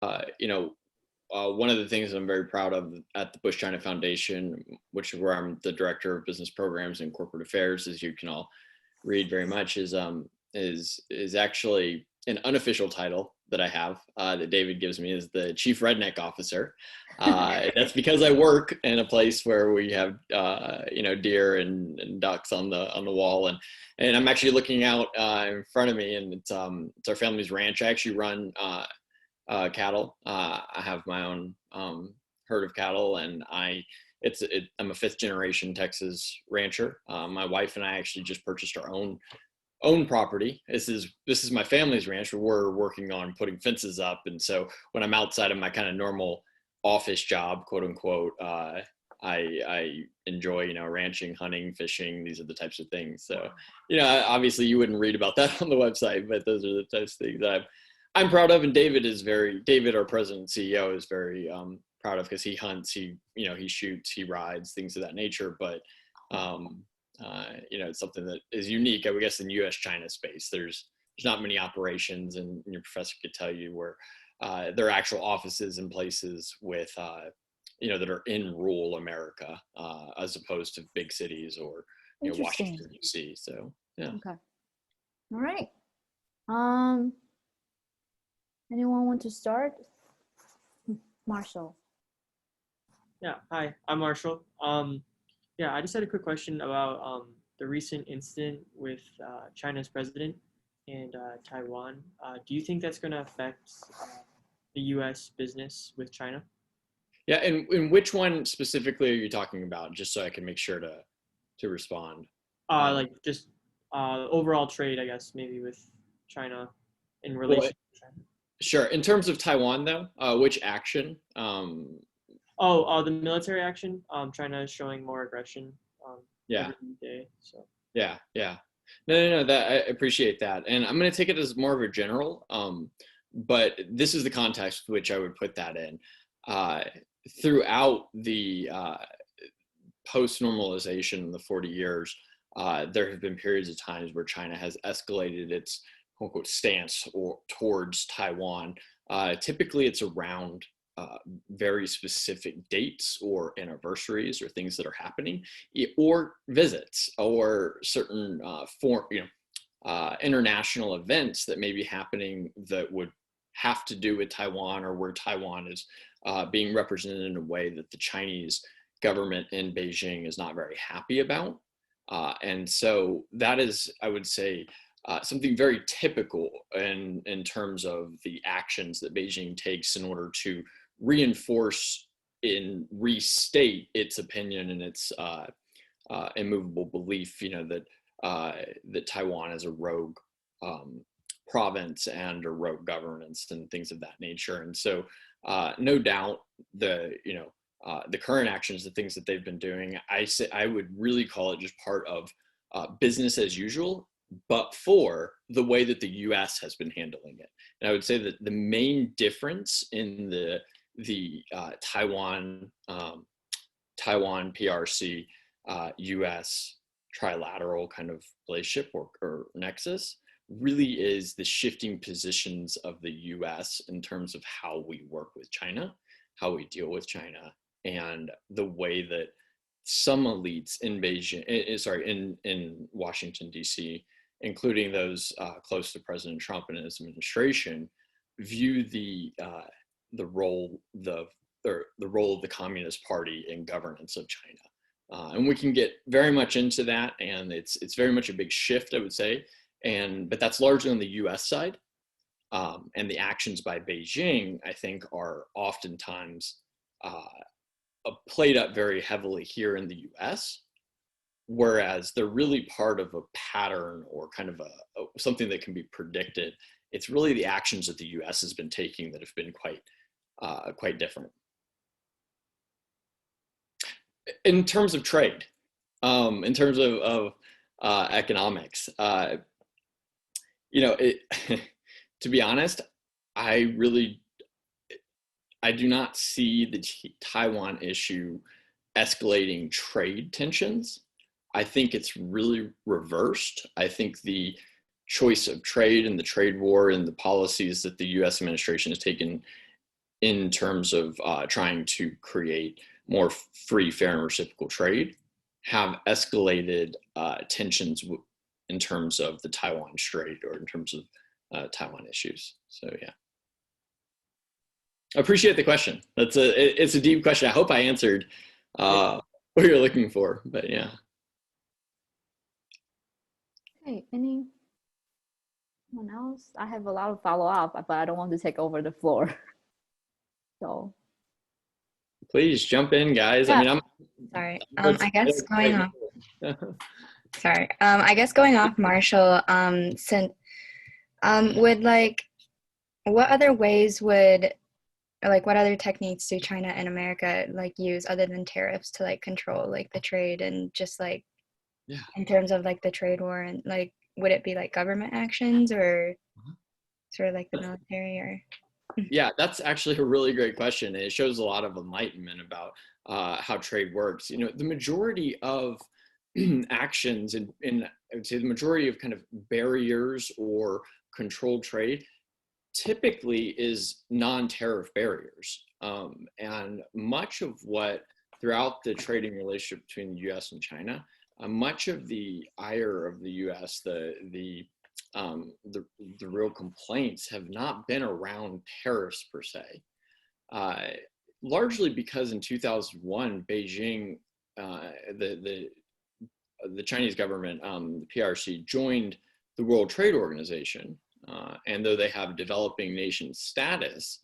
One of the things I'm very proud of at the Bush China Foundation, which is where I'm the director of business programs and corporate affairs, as you can all read very much, is actually an unofficial title that I have that David gives me is the Chief Redneck Officer. That's because I work in a place where we have deer and ducks on the wall, and I'm actually looking out in front of me, and it's our family's ranch. I actually run cattle. I have my own herd of cattle, and I'm a fifth generation Texas rancher. My wife and I actually just purchased our own property. This is my family's ranch. We're working on putting fences up, and so when I'm outside of my kind of normal office job, quote unquote, I enjoy ranching, hunting, fishing. These are the types of things. So obviously you wouldn't read about that on the website, but those are the types of things that I'm proud of. And David, our president and CEO, is very proud of, because he hunts, he shoots, he rides, things of that nature. But it's something that is unique, I would guess, in U.S. China space. There's not many operations, and your professor could tell you where there are actual offices and places with that are in rural America, as opposed to big cities or Washington D.C. So yeah. Okay. All right. Anyone want to start? Marshall. Yeah. Hi, I'm Marshall. Yeah, I just had a quick question about the recent incident with China's president and Taiwan. Do you think that's going to affect the U.S. business with China? Yeah, and which one specifically are you talking about, just so I can make sure to respond? Like just overall trade, I guess, maybe with China in relation to China. Sure. In terms of Taiwan, though, which action? The military action. China is showing more aggression. Yeah. Every day. So. Yeah. No. That I appreciate that, and I'm going to take it as more of a general. But this is the context which I would put that in. Throughout the post-normalization in the 40 years, there have been periods of times where China has escalated its quote-unquote stance towards Taiwan. Typically, it's around very specific dates or anniversaries or things that are happening, or visits, or certain international events that may be happening that would have to do with Taiwan, or where Taiwan is being represented in a way that the Chinese government in Beijing is not very happy about. And so that is, I would say, something very typical in terms of the actions that Beijing takes in order to reinforce and restate its opinion and its immovable belief, that Taiwan is a rogue province and a rogue governance and things of that nature. And so, no doubt, the current actions, the things that they've been doing, I would really call it just part of business as usual, but for the way that the U.S. has been handling it. And I would say that the main difference in the Taiwan PRC U.S. trilateral kind of relationship or nexus really is the shifting positions of the U.S. in terms of how we work with China, how we deal with China, and the way that some elites in Beijing, in Washington D.C., including those close to President Trump and his administration, view the role of the Communist Party in governance of China. And we can get very much into that, and it's very much a big shift, I would say. But that's largely on the U.S. side, and the actions by Beijing, I think, are oftentimes played up very heavily here in the U.S., whereas they're really part of a pattern or kind of something that can be predicted. It's really the actions that the U.S. has been taking that have been quite different. In terms of trade, in terms of economics, to be honest, I do not see the Taiwan issue escalating trade tensions. I think it's really reversed. I think the choice of trade and the trade war and the policies that the U.S. administration has taken in terms of trying to create more free, fair, and reciprocal trade have escalated tensions in terms of the Taiwan Strait or in terms of Taiwan issues. So yeah. I appreciate the question. It's a deep question. I hope I answered what you're looking for, but yeah. Okay, anyone else? I have a lot of follow-up, but I don't want to take over the floor. So Please jump in, guys. Yeah. I mean, Sorry. I guess going off. Sorry. I guess going off Marshall. Since would like, what other ways would, or like, what other techniques do China and America like use other than tariffs to like control like the trade and just like, yeah, in terms of like the trade war, and like, would it be like government actions or sort of like the military or? Yeah, that's actually a really great question. And it shows a lot of enlightenment about how trade works. You know, the majority of actions in I would say the majority of kind of barriers or controlled trade typically is non-tariff barriers. And much of what throughout the trading relationship between the U.S. and China, much of the ire of the U.S., the real complaints have not been around tariffs per se, largely because in 2001, Beijing, the Chinese government, the PRC, joined the World Trade Organization, and though they have developing nation status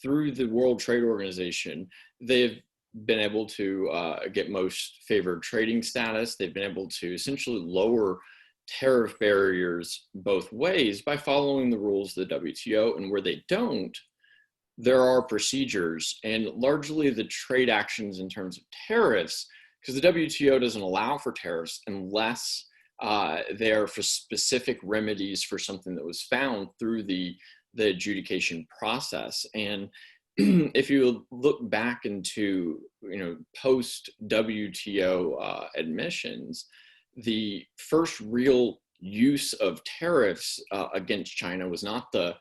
through the World Trade Organization, they've been able to get most favored trading status. They've been able to essentially lower tariff barriers both ways by following the rules of the WTO, and where they don't, there are procedures, and largely the trade actions in terms of tariffs, because the WTO doesn't allow for tariffs unless they are for specific remedies for something that was found through the adjudication process. And if you look back into, you know, post WTO admissions, the first real use of tariffs against China was not the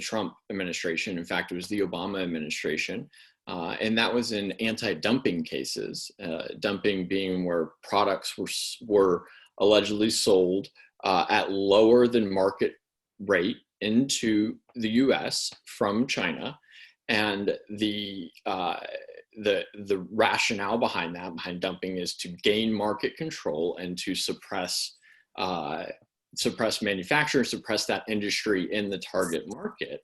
Trump administration. In fact, it was the Obama administration, and that was in anti-dumping cases. Dumping being where products were allegedly sold at lower than market rate into the U.S. from China, and the rationale behind dumping is to gain market control and to suppress manufacturing, suppress that industry in the target market.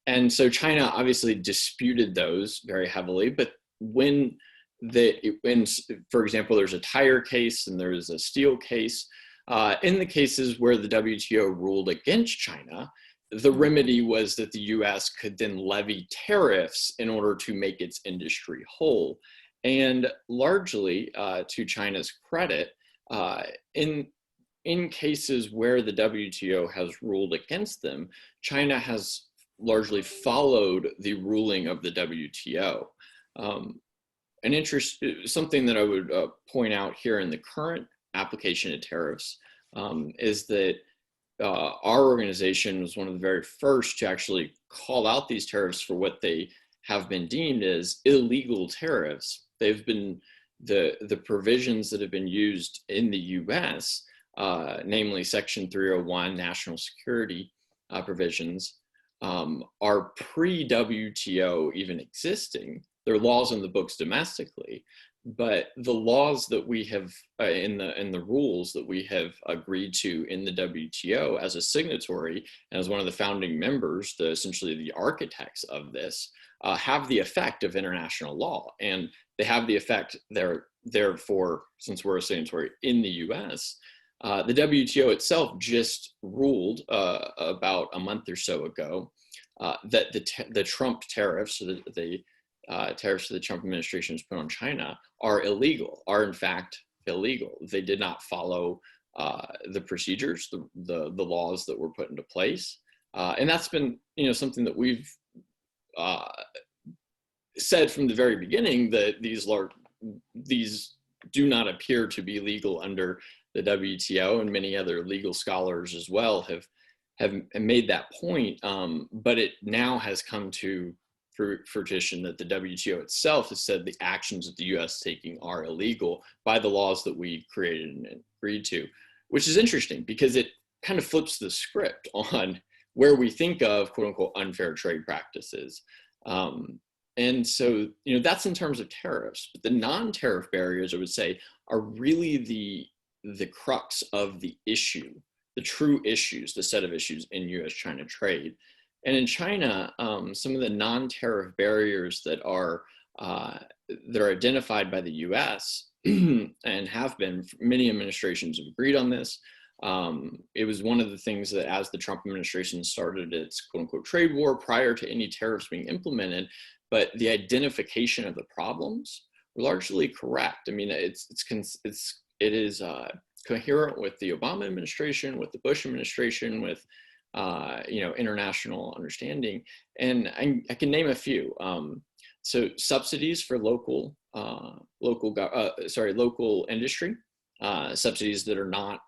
And so China obviously disputed those very heavily, but when for example, there's a tire case and there's a steel case, in the cases where the WTO ruled against China, the remedy was that the US could then levy tariffs in order to make its industry whole. And largely, to China's credit, in cases where the WTO has ruled against them, China has largely followed the ruling of the WTO. Something that I would point out here in the current application of tariffs is that our organization was one of the very first to actually call out these tariffs for what they have been deemed as illegal tariffs. They've been the provisions that have been used in the US, namely Section 301 national security provisions, are pre-WTO even existing. They're laws in the books domestically, but the laws that we have in the rules that we have agreed to in the WTO as a signatory and as one of the founding members, essentially the architects of this, have the effect of international law, and they have the effect therefore, since we're a signatory in the U.S. The WTO itself just ruled about a month or so ago that the Trump tariffs, so the tariffs that the Trump administration has put on China are in fact illegal. They did not follow the procedures, the laws that were put into place, and that's been, you know, something that we've said from the very beginning, that these do not appear to be legal under the WTO, and many other legal scholars as well have made that point. But it now has come to fruition that the WTO itself has said the actions that the U.S. taking are illegal by the laws that we created and agreed to, which is interesting because it kind of flips the script on where we think of quote unquote unfair trade practices. And so, that's in terms of tariffs, but the non-tariff barriers, I would say, are really the crux of the issue, the true issues, the set of issues in U.S.-China trade. And in China, some of the non-tariff barriers that are identified by the U.S. and have been, many administrations have agreed on this. It was one of the things that as the Trump administration started its quote unquote trade war prior to any tariffs being implemented, but the identification of the problems were largely correct. I mean, it is coherent with the Obama administration, with the Bush administration, with international understanding, and I can name a few. So subsidies for local industry, subsidies that are not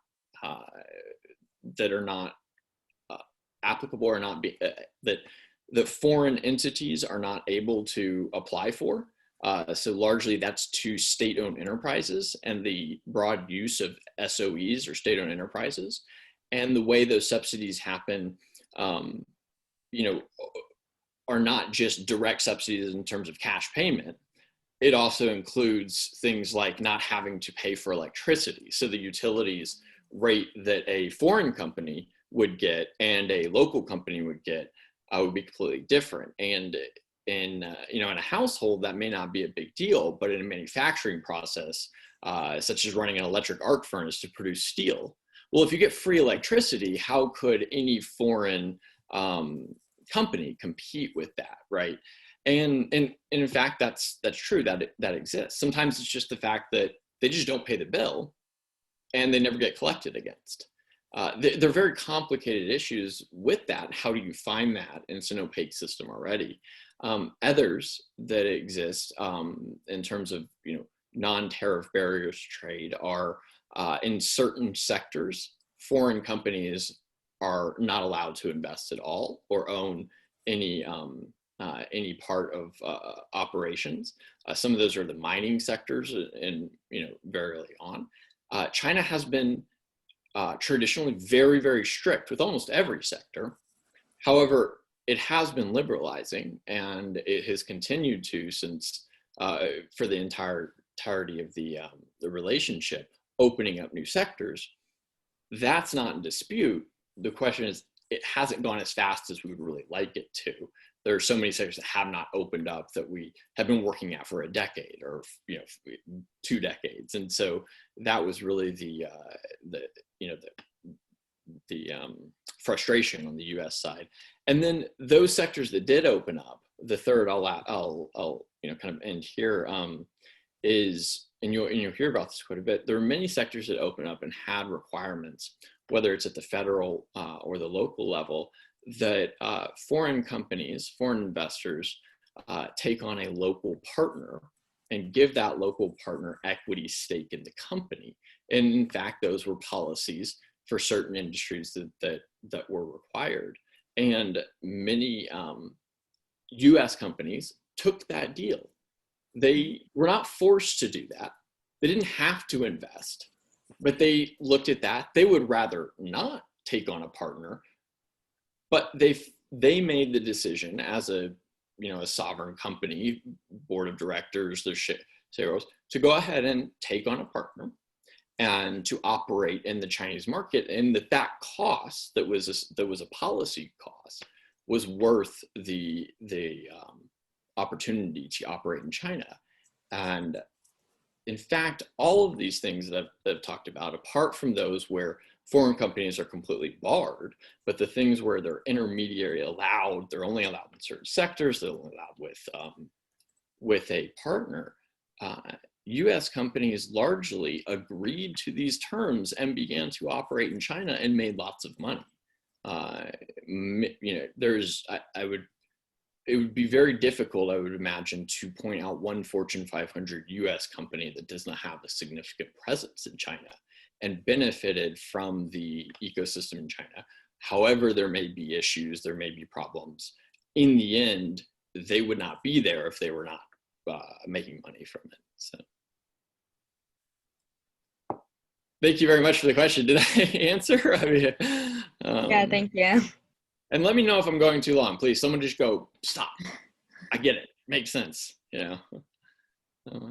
applicable or not that foreign entities are not able to apply for. So largely that's to state-owned enterprises and the broad use of SOEs or state-owned enterprises. And the way those subsidies happen, are not just direct subsidies in terms of cash payment. It also includes things like not having to pay for electricity. So the utilities rate that a foreign company would get and a local company would get would be completely different. And in a household, that may not be a big deal, but in a manufacturing process, such as running an electric arc furnace to produce steel, well, if you get free electricity, how could any foreign company compete with that, right? And in fact, that's true, that exists. Sometimes it's just the fact that they just don't pay the bill and they never get collected against. They're very complicated issues with that. How do you find that? And it's an opaque system already. Others that exist in terms of non-tariff barriers to trade are in certain sectors, foreign companies are not allowed to invest at all or own any part of operations. Some of those are the mining sectors, and very early on. China has been traditionally very, very strict with almost every sector. However, it has been liberalizing, and it has continued to since for the entirety of the relationship, opening up new sectors. That's not in dispute. The question is, it hasn't gone as fast as we would really like it to. There are so many sectors that have not opened up that we have been working at for a decade or 2 decades, and so that was really the frustration on the U.S. side. And then those sectors that did open up, the third I'll kind of end here is, and you'll hear about this quite a bit. There are many sectors that open up and had requirements, whether it's at the federal or the local level, that foreign companies, foreign investors take on a local partner and give that local partner equity stake in the company. And in fact, those were policies for certain industries that were required. And many US companies took that deal. They were not forced to do that. They didn't have to invest, but they looked at that. They would rather not take on a partner, but they made the decision as a sovereign company, board of directors, their shareholders, to go ahead and take on a partner and to operate in the Chinese market, and that cost that was a policy cost was worth the opportunity to operate in China. And in fact, all of these things that I've talked about, apart from those where foreign companies are completely barred, but the things where they're intermediary allowed, they're only allowed in certain sectors, they're only allowed with a partner. US companies largely agreed to these terms and began to operate in China and made lots of money. It would be very difficult, I would imagine, to point out one Fortune 500 US company that does not have a significant presence in China and benefited from the ecosystem in China. However, there may be issues, there may be problems. In the end, they would not be there if they were not making money from it. So thank you very much for the question. Did I answer? I mean, Yeah, thank you. and let me know if I'm going too long. Please, someone just go, stop. I get it. Makes sense.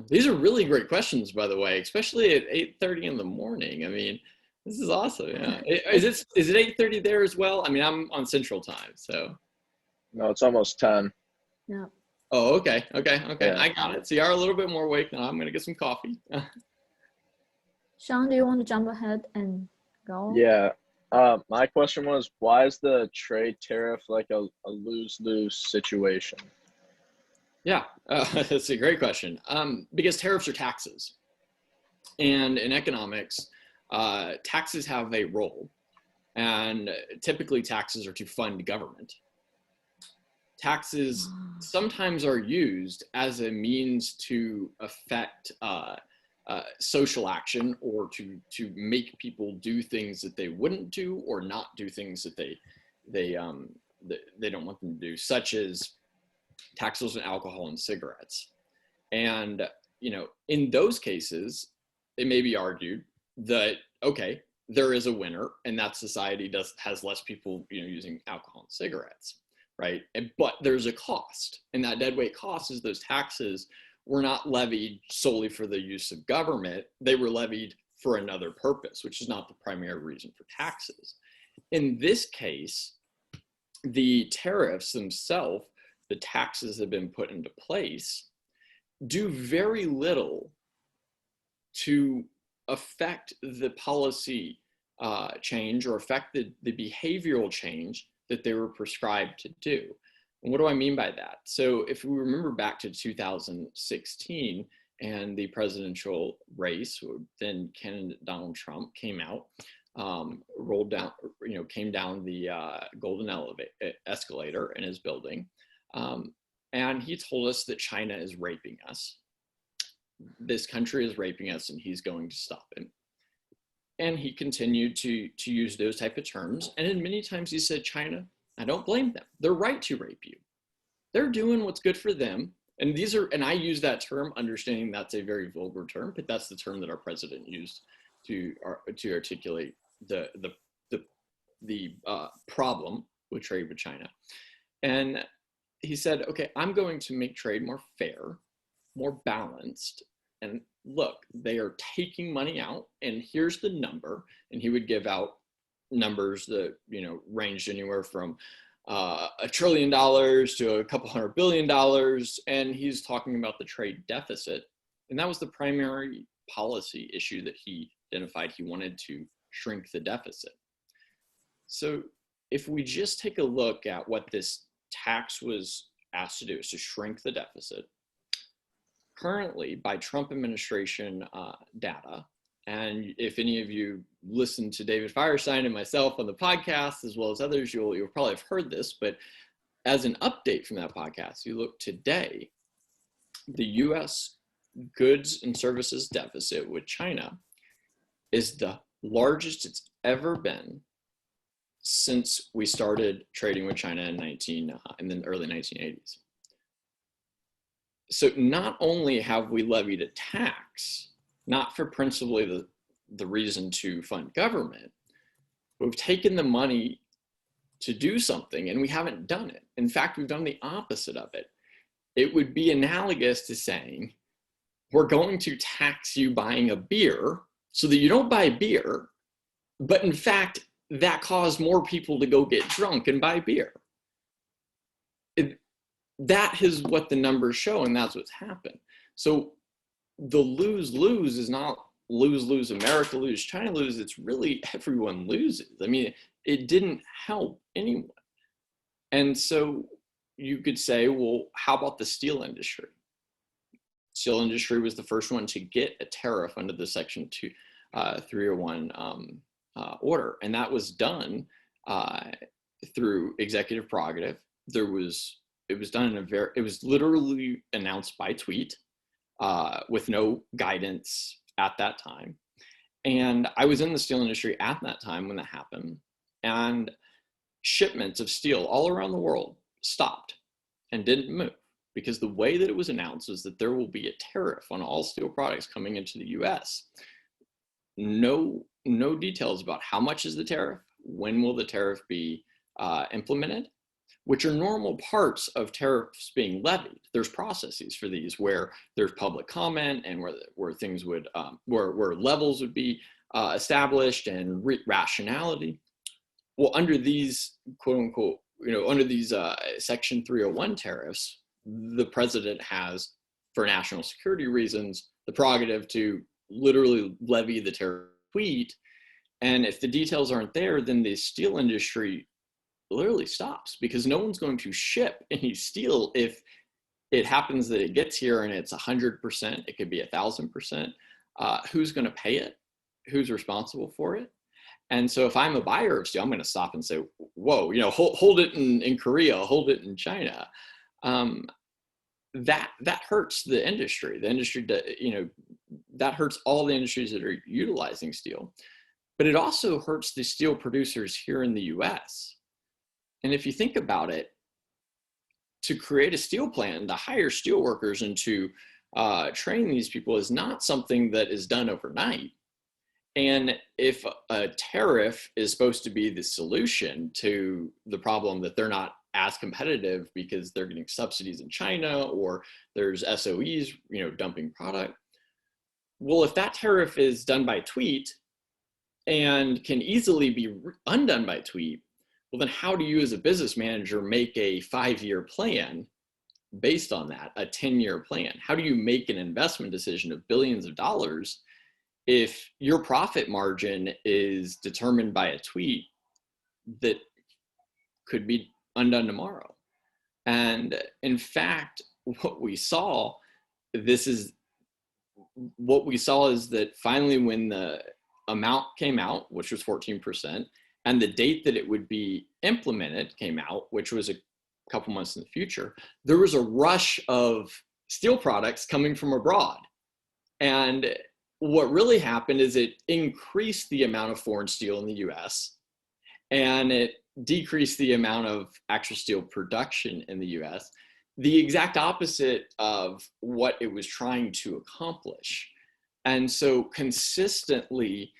These are really great questions, by the way, especially at 8:30 in the morning. I mean, this is awesome. Yeah. Is it 8:30 there as well? I mean, I'm on Central Time, so. No, it's almost 10. Yeah. Oh, okay. Yeah. I got it. So you are a little bit more awake now. I'm gonna get some coffee. Sean, do you want to jump ahead and go? Yeah. My question was, why is the trade tariff like a lose-lose situation? Yeah, that's a great question. Because tariffs are taxes. And in economics, taxes have a role. And typically taxes are to fund government. Taxes sometimes are used as a means to affect social action, or to make people do things that they wouldn't do, or not do things that they don't want them to do, such as taxes on alcohol and cigarettes. And in those cases, it may be argued that, okay, there is a winner, and that society has less people using alcohol and cigarettes, right? But there's a cost, and that deadweight cost is those taxes were not levied solely for the use of government. They were levied for another purpose, which is not the primary reason for taxes. In this case, the tariffs themselves, the taxes that have been put into place, do very little to affect the policy change, or affect the behavioral change that they were prescribed to do. And what do I mean by that? So if we remember back to 2016 and the presidential race, then candidate Donald Trump came out, came down the golden escalator in his building, and he told us that China is raping us. This country is raping us, and he's going to stop it. And he continued to use those type of terms. And then many times he said, China, I don't blame them. They're right to rape you. They're doing what's good for them. And I use that term understanding that's a very vulgar term, but that's the term that our president used to articulate the problem with trade with China. And he said, okay, I'm going to make trade more fair, more balanced. And look, they are taking money out, and here's the number. And he would give out numbers that ranged anywhere from $1 trillion to a couple $100 billion, and he's talking about the trade deficit. And that was the primary policy issue that he identified. He wanted to shrink the deficit. So if we just take a look at what this tax was asked to do, is to shrink the deficit. Currently, by Trump administration data, and if any of you listen to David Firestein and myself on the podcast, as well as others, you'll probably have heard this, but as an update from that podcast, you look today, the U.S. goods and services deficit with China is the largest it's ever been since we started trading with China in the early 1980s. So not only have we levied a tax, not for principally the reason to fund government, but we've taken the money to do something, and we haven't done it. In fact, we've done the opposite of it. It would be analogous to saying, we're going to tax you buying a beer so that you don't buy beer, but in fact, that caused more people to go get drunk and buy beer. That is what the numbers show, and that's what's happened. So the lose-lose is not lose-lose, America lose, China lose. It's really everyone loses. I mean, it didn't help anyone. And so you could say, well, how about the steel industry? Steel industry was the first one to get a tariff under the Section 301 order, and that was done through executive prerogative. It was literally announced by tweet with no guidance at that time. And I was in the steel industry at that time when that happened, and shipments of steel all around the world stopped. and didn't move, because the way that it was announced is that there will be a tariff on all steel products coming into the US. No details about how much is the tariff, when will the tariff be implemented, which are normal parts of tariffs being levied. There's processes for these where there's public comment and where things would, where levels would be established and rationality. Well, under these quote unquote, under these Section 301 tariffs, the president has, for national security reasons, the prerogative to literally levy the tariff tweet. And if the details aren't there, then the steel industry literally stops, because no one's going to ship any steel if it happens that it gets here and it's 100%, it could be 1,000%. Who's going to pay it? Who's responsible for it? And so if I'm a buyer of steel, I'm going to stop and say, whoa, hold it in Korea, hold it in China. That hurts the industry. The industry, that hurts all the industries that are utilizing steel. But it also hurts the steel producers here in the US. And if you think about it, to create a steel plant, to hire steel workers and to train these people is not something that is done overnight. And if a tariff is supposed to be the solution to the problem that they're not as competitive because they're getting subsidies in China, or there's SOEs, dumping product. Well, if that tariff is done by tweet and can easily be undone by tweet, well, then how do you as a business manager make a 5-year plan based on that, a 10-year plan? How do you make an investment decision of billions of dollars if your profit margin is determined by a tweet that could be undone tomorrow? And in fact, what we saw is that finally when the amount came out, which was 14%, and the date that it would be implemented came out, which was a couple months in the future, there was a rush of steel products coming from abroad. And what really happened is it increased the amount of foreign steel in the US, and it decreased the amount of actual steel production in the US, the exact opposite of what it was trying to accomplish. And so consistently,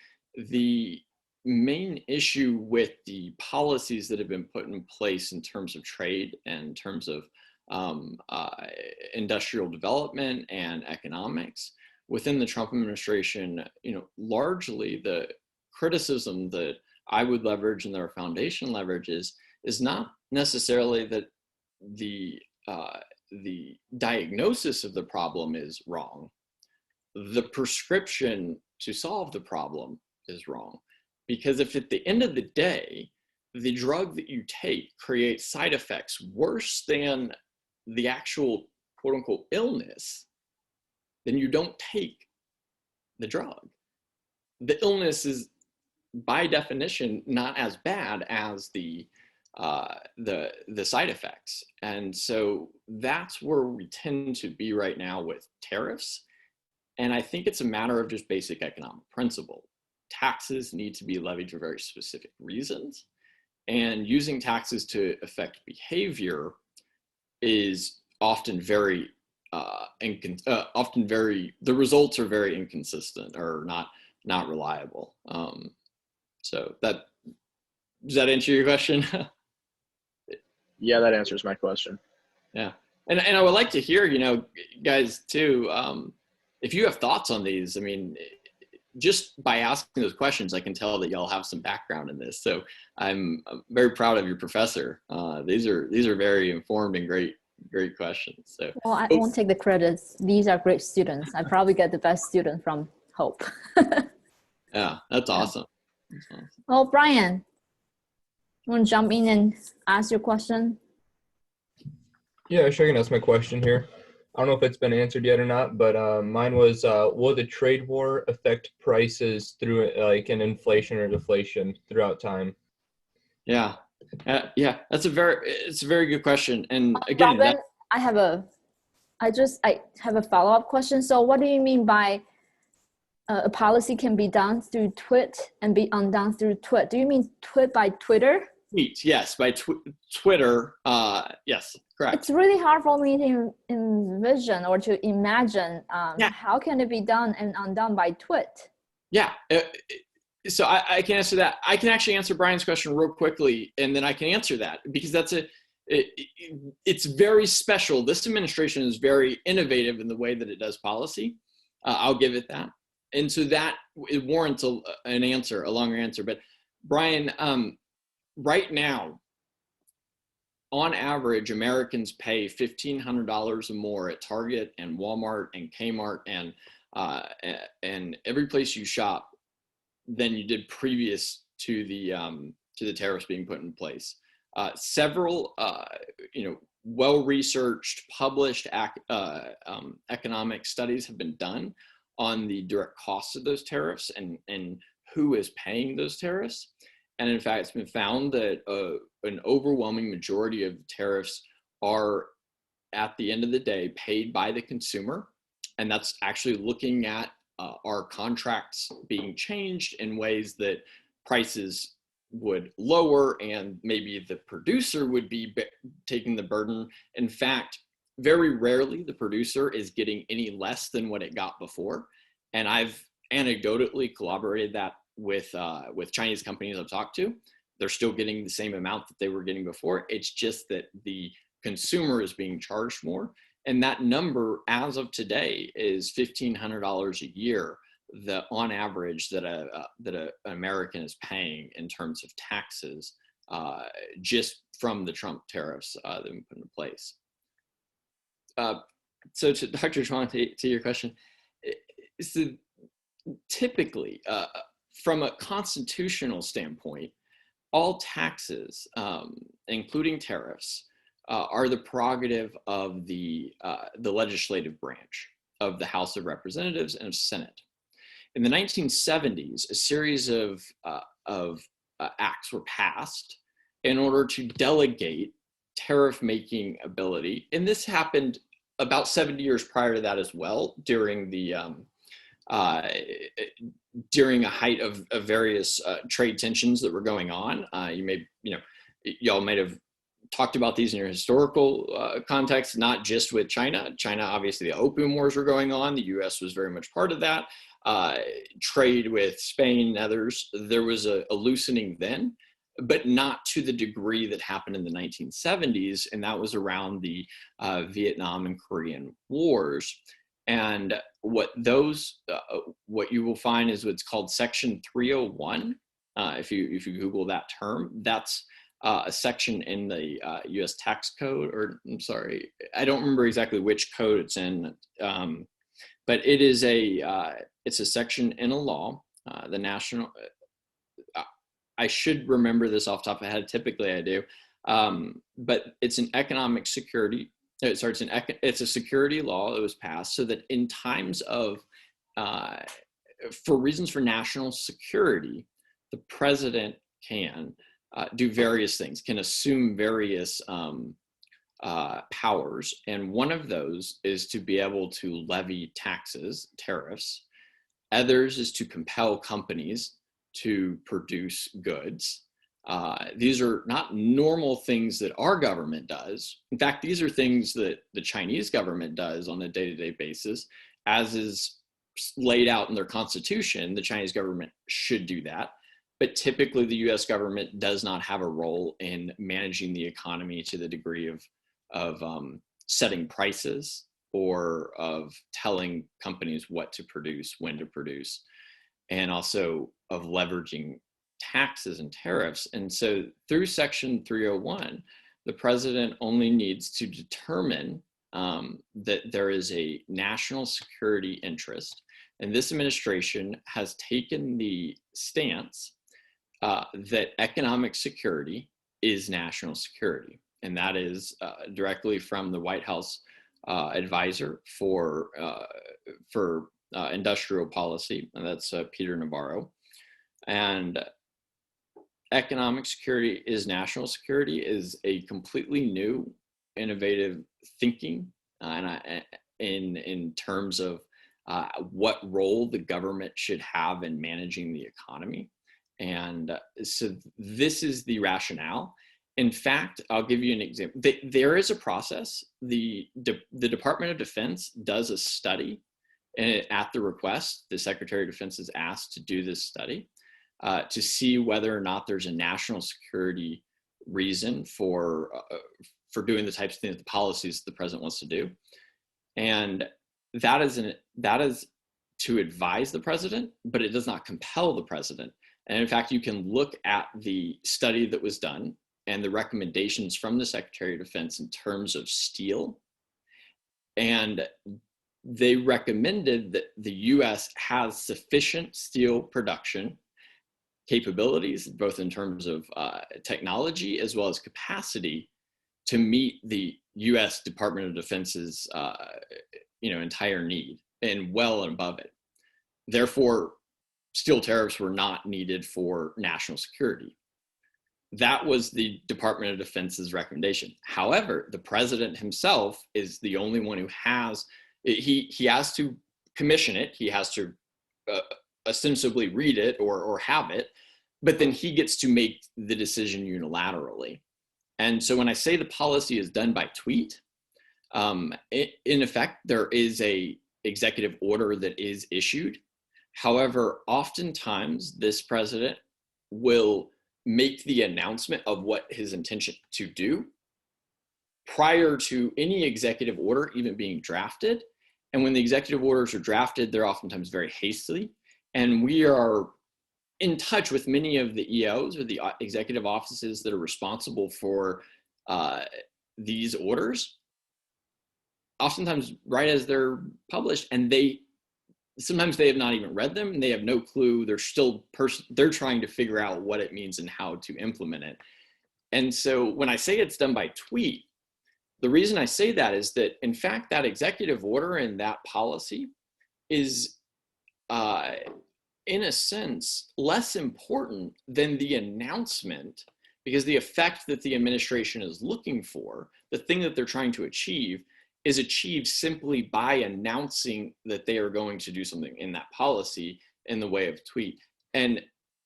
the main issue with the policies that have been put in place in terms of trade and in terms of industrial development and economics within the Trump administration, largely the criticism that I would leverage and that our foundation leverages is not necessarily that the diagnosis of the problem is wrong. The prescription to solve the problem is wrong. Because if at the end of the day, the drug that you take creates side effects worse than the actual quote unquote illness, then you don't take the drug. The illness is by definition not as bad as the side effects. And so that's where we tend to be right now with tariffs. And I think it's a matter of just basic economic principle. Taxes need to be levied for very specific reasons, and using taxes to affect behavior is often the results are very inconsistent or not reliable. So does that answer your question? Yeah, that answers my question. Yeah. And I would like to hear, guys too, if you have thoughts on these. I mean, just by asking those questions, I can tell that y'all have some background in this. So I'm very proud of your professor. These are very informed and great questions. So, well, I won't take the credits. These are great students. I probably get the best student from Hope. Yeah, that's awesome. That's awesome. Oh, Brian, you want to jump in and ask your question? Yeah, sure, I can ask my question here. I don't know if it's been answered yet or not, but mine was, will the trade war affect prices through like an inflation or deflation throughout time? Yeah, it's a very good question. And again, Robin, I have a follow-up question. So what do you mean by a policy can be done through tweet and be undone through tweet? Do you mean tweet by Twitter tweet, yes, by Twitter. Yes, correct. It's really hard for me to envision or to imagine Yeah. how can it be done and undone by tweet. Yeah. So I can answer that. I can actually answer Brian's question real quickly, and then I can answer that because it's very special. This administration is very innovative in the way that it does policy. I'll give it that. And so that it warrants a longer answer. But Brian, right now, on average, Americans pay $1,500 or more at Target and Walmart and Kmart and every place you shop than you did previous to the tariffs being put in place. Several, well-researched, published economic studies have been done on the direct costs of those tariffs and who is paying those tariffs. And in fact, it's been found that an overwhelming majority of tariffs are, at the end of the day, paid by the consumer. And that's actually looking at our contracts being changed in ways that prices would lower and maybe the producer would be taking the burden. In fact, very rarely the producer is getting any less than what it got before. And I've anecdotally collaborated that with Chinese companies I've talked to. They're still getting the same amount that they were getting before. It's just that the consumer is being charged more. And that number, as of today, is $1,500 a year, on average that an American is paying in terms of taxes, just from the Trump tariffs that have been put into place. So to Dr. Chuang, to your question, so typically, from a constitutional standpoint, all taxes, including tariffs, are the prerogative of the legislative branch of the House of Representatives and of Senate. In the 1970s, a series of acts were passed in order to delegate tariff-making ability, and this happened about 70 years prior to that as well, during a height of various trade tensions that were going on. Y'all might have talked about these in your historical context, not just with China. China, obviously, the Opium Wars were going on. The U.S. was very much part of that. Trade with Spain and others, there was a loosening then, but not to the degree that happened in the 1970s, and that was around the Vietnam and Korean Wars. And what you will find is what's called Section 301. If you Google that term, that's a section in the U.S. tax code, or I'm sorry, I don't remember exactly which code it's in, but it is it's a section in a law, the national. I should remember this off the top of my head. Typically, I do, but it's an economic security. Sorry, it's a security law that was passed so that in times of, for reasons for national security, the president can do various things, can assume various powers. And one of those is to be able to levy taxes, tariffs. Others is to compel companies to produce goods. These are not normal things that our government does. In fact, these are things that the Chinese government does on a day-to-day basis, as is laid out in their constitution. The Chinese government should do that. But typically, the U.S. government does not have a role in managing the economy to the degree of setting prices or of telling companies what to produce, when to produce, and also of leveraging taxes and tariffs. And so through Section 301, the president only needs to determine that there is a national security interest. And this administration has taken the stance that economic security is national security. And that is directly from the White House advisor for industrial policy, and that's Peter Navarro. And economic security is national security is a completely new, innovative thinking, in terms of what role the government should have in managing the economy. And so this is the rationale. In fact, I'll give you an example. There is a process. The Department of Defense does a study, and at the request, the Secretary of Defense is asked to do this study to see whether or not there's a national security reason for doing the types of things, the policies the president wants to do. And that is to advise the president, but it does not compel the president. And in fact, you can look at the study that was done and the recommendations from the Secretary of Defense in terms of steel. And they recommended that the US has sufficient steel production capabilities, both in terms of technology as well as capacity, to meet the US Department of Defense's entire need and well above it. Therefore, steel tariffs were not needed for national security. That was the Department of Defense's recommendation. However, the president himself is the only one who has, he has to commission it, he has to ostensibly read it or have it, but then he gets to make the decision unilaterally. And so when I say the policy is done by tweet, in effect, there is a executive order that is issued. However, oftentimes this president will make the announcement of what his intention to do prior to any executive order even being drafted. And when the executive orders are drafted, they're oftentimes very hastily. And we are in touch with many of the EOs or the executive offices that are responsible for these orders, oftentimes right as they're published, and sometimes they have not even read them and they have no clue. They're trying to figure out what it means and how to implement it. And so when I say it's done by tweet, the reason I say that is that, in fact, that executive order and that policy is, in a sense, less important than the announcement, because the effect that the administration is looking for, the thing that they're trying to achieve, is achieved simply by announcing that they are going to do something in that policy in the way of tweet. And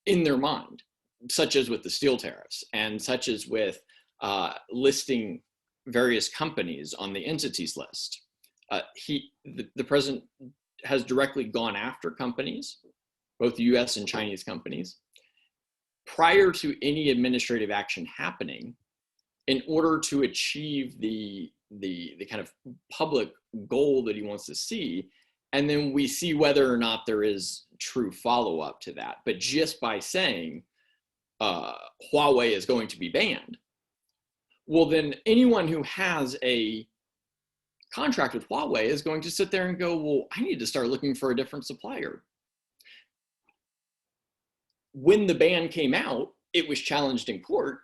in their mind, such as with the steel tariffs and such as with listing various companies on the entities list. The president has directly gone after companies, both U.S. and Chinese companies, prior to any administrative action happening, in order to achieve the kind of public goal that he wants to see. And then we see whether or not there is true follow-up to that. But just by saying Huawei is going to be banned, well, then anyone who has a contract with Huawei is going to sit there and go, well, I need to start looking for a different supplier. When the ban came out, it was challenged in court,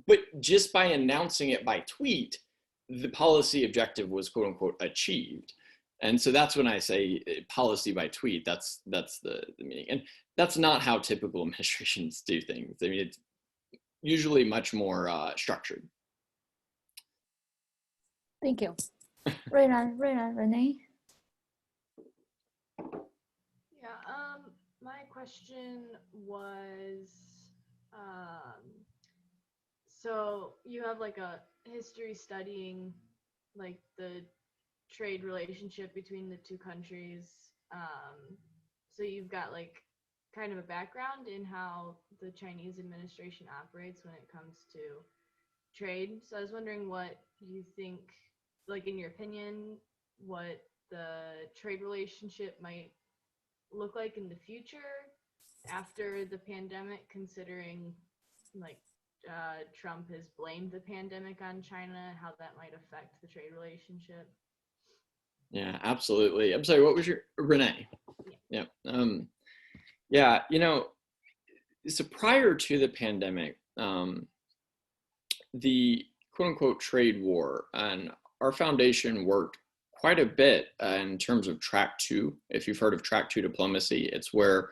but just by announcing it by tweet, the policy objective was quote unquote achieved. And so that's when I say policy by tweet, that's the meaning. And that's not how typical administrations do things. I mean, it's usually much more structured. Thank you. Renee? Yeah, my question was, so you have like a history studying like the trade relationship between the two countries. So you've got like kind of a background in how the Chinese administration operates when it comes to trade. So I was wondering what you think, like in your opinion, what the trade relationship might look like in the future after the pandemic, considering like Trump has blamed the pandemic on China, how that might affect the trade relationship. Yeah, absolutely. I'm sorry, what was your, Renee? Yeah. Yeah, so prior to the pandemic, the quote unquote trade war, and our foundation worked quite a bit in terms of track two. If you've heard of track two diplomacy, it's where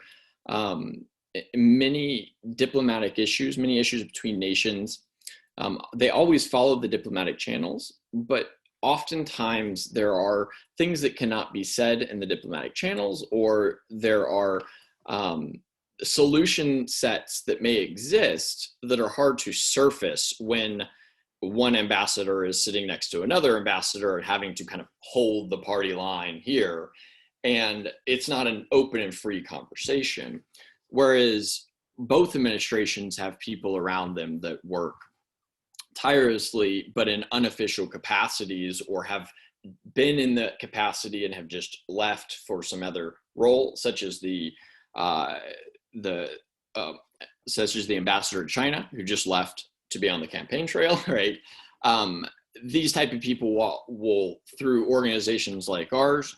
many diplomatic issues, many issues between nations, they always follow the diplomatic channels, but oftentimes there are things that cannot be said in the diplomatic channels, or there are solution sets that may exist that are hard to surface when one ambassador is sitting next to another ambassador and having to kind of hold the party line here. And it's not an open and free conversation. Whereas both administrations have people around them that work tirelessly, but in unofficial capacities, or have been in the capacity and have just left for some other role, such as the ambassador to China, who just left to be on the campaign trail, right? These type of people will, through organizations like ours,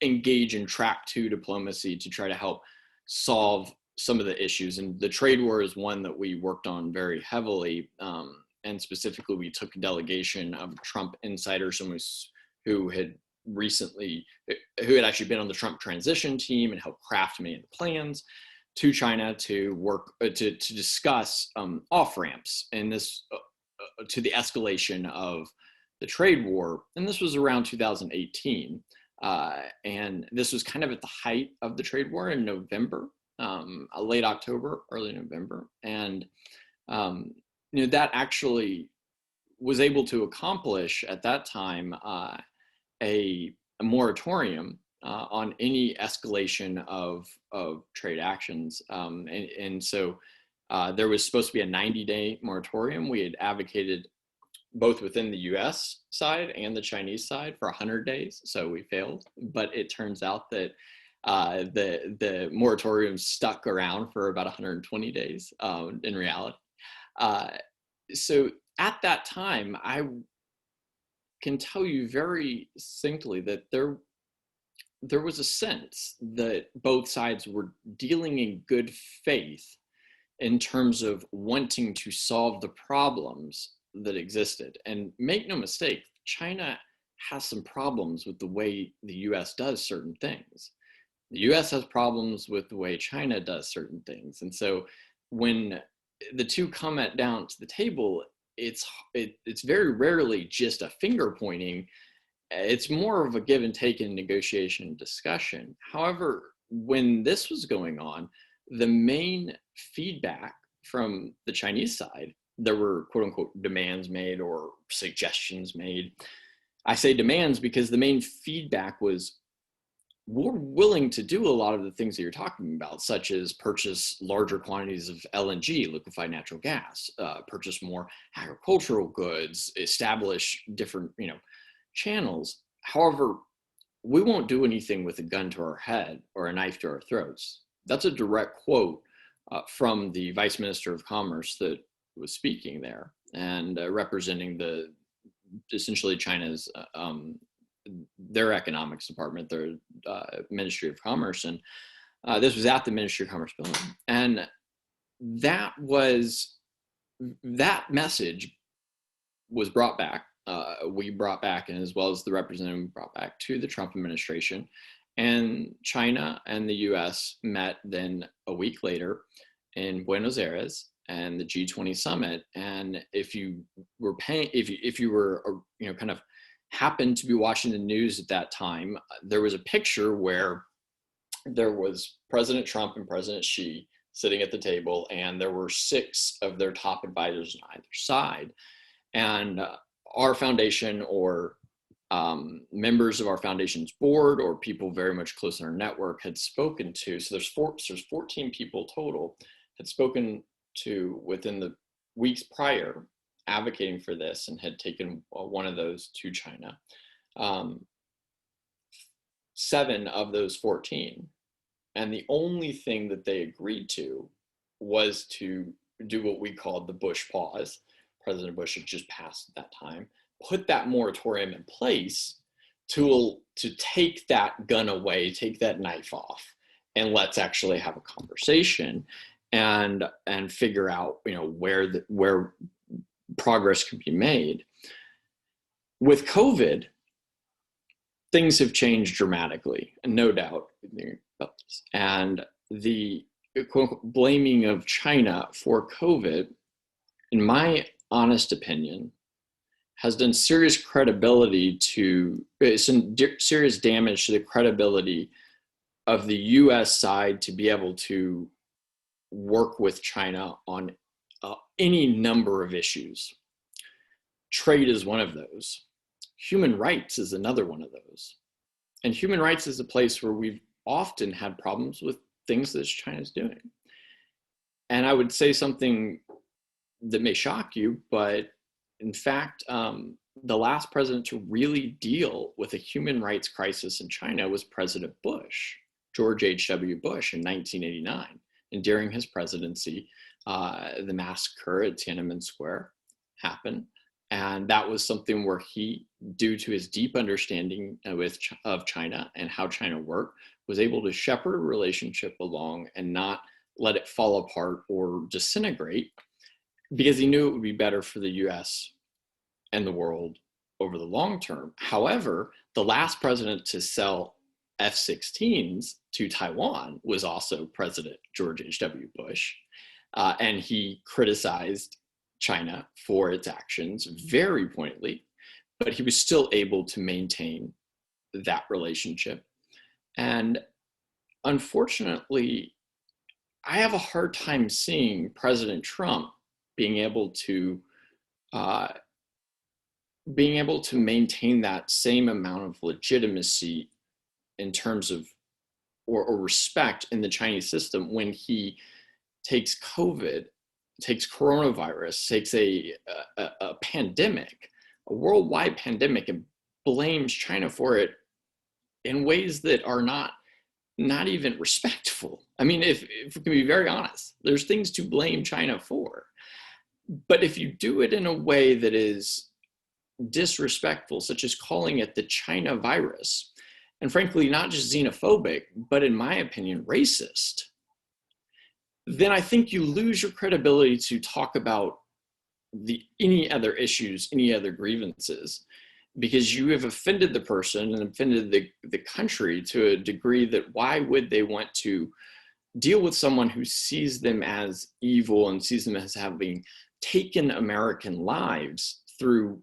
engage in track 2 diplomacy to try to help solve some of the issues. And the trade war is one that we worked on very heavily. And specifically, we took a delegation of Trump insiders who had actually been on the Trump transition team and helped craft many of the plans to China to work to discuss off ramps and this to the escalation of the trade war. And this was around 2018, and this was kind of at the height of the trade war in November, late October, early November, and that actually was able to accomplish at that time a moratorium on any escalation of trade actions. And so there was supposed to be a 90-day moratorium. We had advocated both within the U.S. side and the Chinese side for 100 days. So we failed, but it turns out that the moratorium stuck around for about 120 days in reality. So at that time, I can tell you very succinctly that there was a sense that both sides were dealing in good faith in terms of wanting to solve the problems that existed. And make no mistake, China has some problems with the way the US does certain things. The US has problems with the way China does certain things. And so when the two come down to the table, it's very rarely just a finger pointing. It's more of a give and take in negotiation and discussion. However, when this was going on, the main feedback from the Chinese side, there were quote unquote demands made or suggestions made. I say demands because the main feedback was, we're willing to do a lot of the things that you're talking about, such as purchase larger quantities of LNG, liquefied natural gas, purchase more agricultural goods, establish different, channels. However, we won't do anything with a gun to our head or a knife to our throats. That's a direct quote from the Vice Minister of Commerce that was speaking there and representing essentially China's their economics department, their Ministry of Commerce, and this was at the Ministry of Commerce building. And that message was brought back. We brought back, and as well as the representative brought back to the Trump administration. And China and the U.S. met then a week later in Buenos Aires and the G20 summit. And if you were kind of happened to be watching the news at that time, there was a picture where there was President Trump and President Xi sitting at the table, and there were 6 of their top advisors on either side. And our foundation, or members of our foundation's board, or people very much close in our network, had spoken to, so there's 14 people total, had spoken to within the weeks prior, advocating for this, and had taken one of those to China. 7 of those 14. And the only thing that they agreed to was to do what we called the Bush pause. President Bush had just passed at that time, put that moratorium in place to take that gun away, take that knife off, and let's actually have a conversation and figure out, where progress could be made. With COVID, things have changed dramatically, no doubt about this. And the quote, blaming of China for COVID, in my honest opinion, has done serious serious damage to the credibility of the U.S. side to be able to work with China on any number of issues. Trade is one of those. Human rights is another one of those. And human rights is a place where we've often had problems with things that China's doing. And I would say something that may shock you, but in fact, the last president to really deal with a human rights crisis in China was President Bush, George H.W. Bush, in 1989. And during his presidency, the massacre at Tiananmen Square happened. And that was something where he, due to his deep understanding of China and how China worked, was able to shepherd a relationship along and not let it fall apart or disintegrate, because he knew it would be better for the US and the world over the long term. However, the last president to sell F-16s to Taiwan was also President George H.W. Bush. And he criticized China for its actions very pointedly, but he was still able to maintain that relationship. And unfortunately, I have a hard time seeing President Trump being able to maintain that same amount of legitimacy in terms of or respect in the Chinese system when he takes COVID, takes coronavirus, takes a pandemic, a worldwide pandemic, and blames China for it in ways that are not even respectful. I mean, if we can be very honest, there's things to blame China for. But if you do it in a way that is disrespectful, such as calling it the China virus, and frankly, not just xenophobic, but in my opinion, racist, then I think you lose your credibility to talk about any other issues, any other grievances, because you have offended the person and offended the country to a degree that why would they want to deal with someone who sees them as evil and sees them as having taken American lives through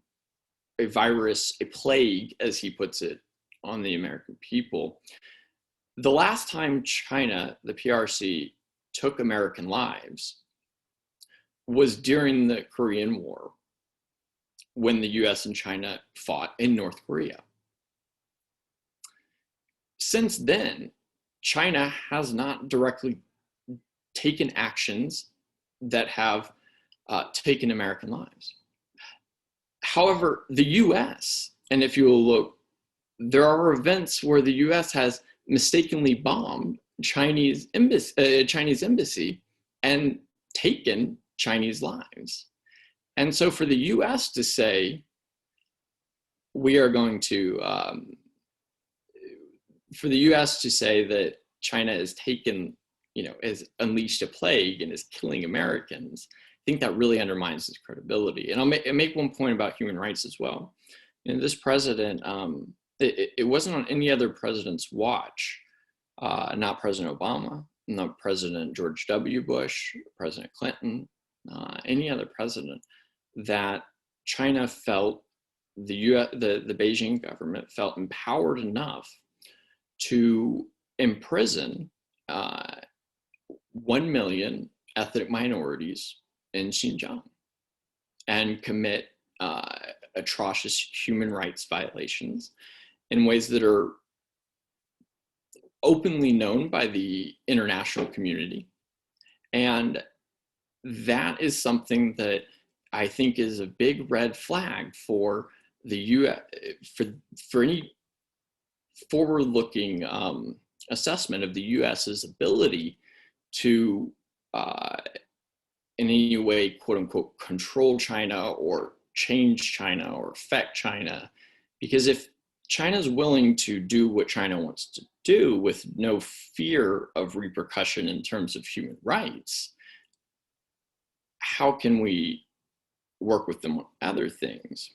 a virus, a plague, as he puts it, on the American people. The last time China, the PRC, took American lives was during the Korean War, when the US and China fought in North Korea. Since then, China has not directly taken actions that have taken American lives. However, the US, and if you will look, there are events where the US has mistakenly bombed Chinese embassy and taken Chinese lives. And so for the US to say, we are going to, for the US to say that China has taken, has unleashed a plague and is killing Americans, I think that really undermines his credibility. And I'll make one point about human rights as well. This president, it wasn't on any other president's watch, not President Obama, not President George W. Bush, President Clinton, any other president, that China felt, the Beijing government felt empowered enough to imprison 1 million ethnic minorities in Xinjiang and commit atrocious human rights violations in ways that are openly known by the international community. And that is something that I think is a big red flag for the U.S. for any forward-looking assessment of the U.S.'s ability to, in any way, quote unquote, control China or change China or affect China. Because if China's willing to do what China wants to do with no fear of repercussion in terms of human rights, how can we work with them on other things?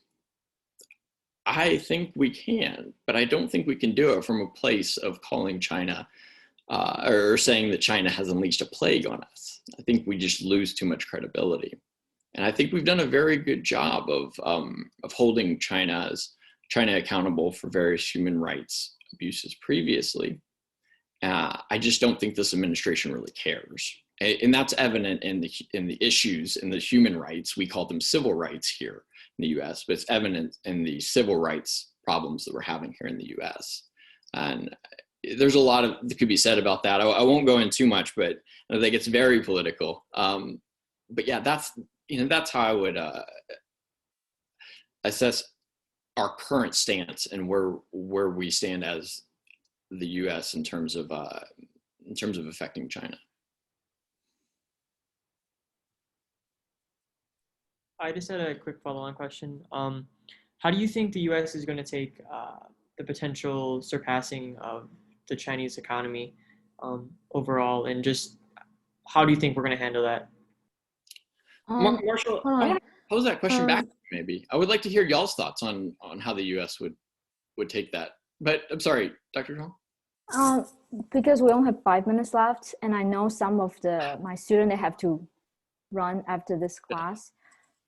I think we can, but I don't think we can do it from a place of calling China or saying that China has unleashed a plague on us. I think we just lose too much credibility. And I think we've done a very good job of holding China accountable for various human rights abuses previously. I just don't think this administration really cares. And that's evident in the issues in the human rights. We call them civil rights here in the U.S., but it's evident in the civil rights problems that we're having here in the U.S. And there's a lot that could be said about that. I won't go in too much, but I think it's very political. But yeah, that's how I would assess our current stance and where we stand as the U.S. in terms of affecting China. I just had a quick follow-on question. How do you think the U.S. is going to take the potential surpassing of the Chinese economy overall, and just how do you think we're going to handle that? Marshall, I want to pose that question back to you, maybe. I would like to hear y'all's thoughts on how the U.S. would take that. But I'm sorry, Dr. Zhang? Because we only have 5 minutes left, and I know some of my students, they have to run after this class.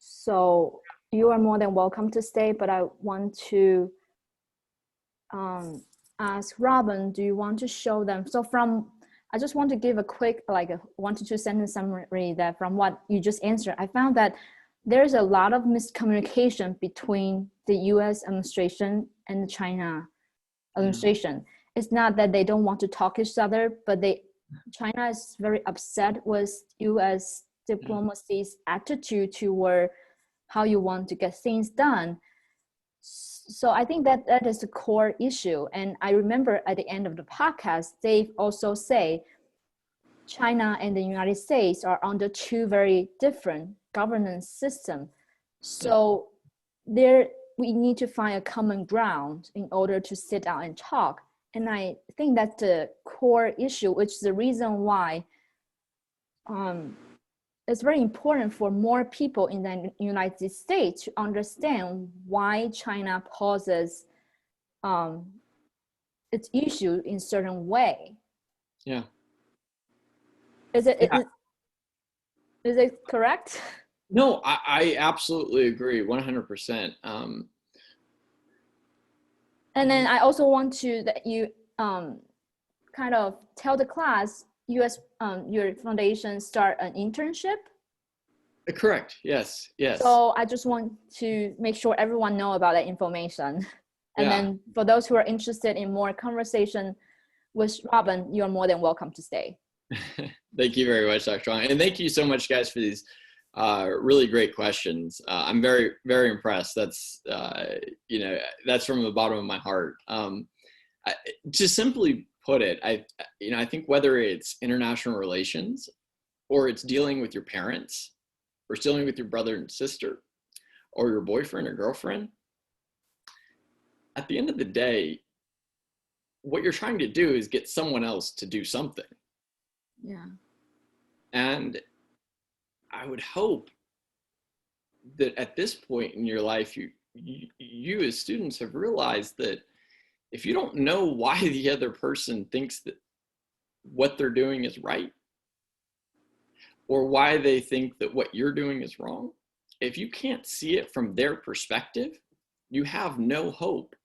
So you are more than welcome to stay, but I want to ask Robbin, do you want to show them? So I just want to give a quick, like a 1 to 2 sentence summary that from what you just answered, I found that there's a lot of miscommunication between the US administration and the China administration. It's not that they don't want to talk to each other, but China is very upset with US diplomacy's attitude toward how you want to get things done. So I think that is the core issue. And I remember at the end of the podcast, they also say China and the United States are under 2 very different governance systems. So we need to find a common ground in order to sit down and talk. And I think that's the core issue, which is the reason why it's very important for more people in the United States to understand why China poses its issue in certain way. Yeah. Is it correct? No, I absolutely agree, 100%. And then I also want that you kind of tell the class your foundation start an internship. Correct. Yes. So I just want to make sure everyone know about that information. And then for those who are interested in more conversation with Robbin, you're more than welcome to stay. Thank you very much, Dr. Wang. And thank you so much, guys, for these really great questions. I'm very, very impressed. That's, that's from the bottom of my heart. To simply put it, I think whether it's international relations or it's dealing with your parents or it's dealing with your brother and sister or your boyfriend or girlfriend, at the end of the day, what you're trying to do is get someone else to do something. Yeah. And I would hope that at this point in your life, you as students have realized that if you don't know why the other person thinks that what they're doing is right, or why they think that what you're doing is wrong, if you can't see it from their perspective, you have no hope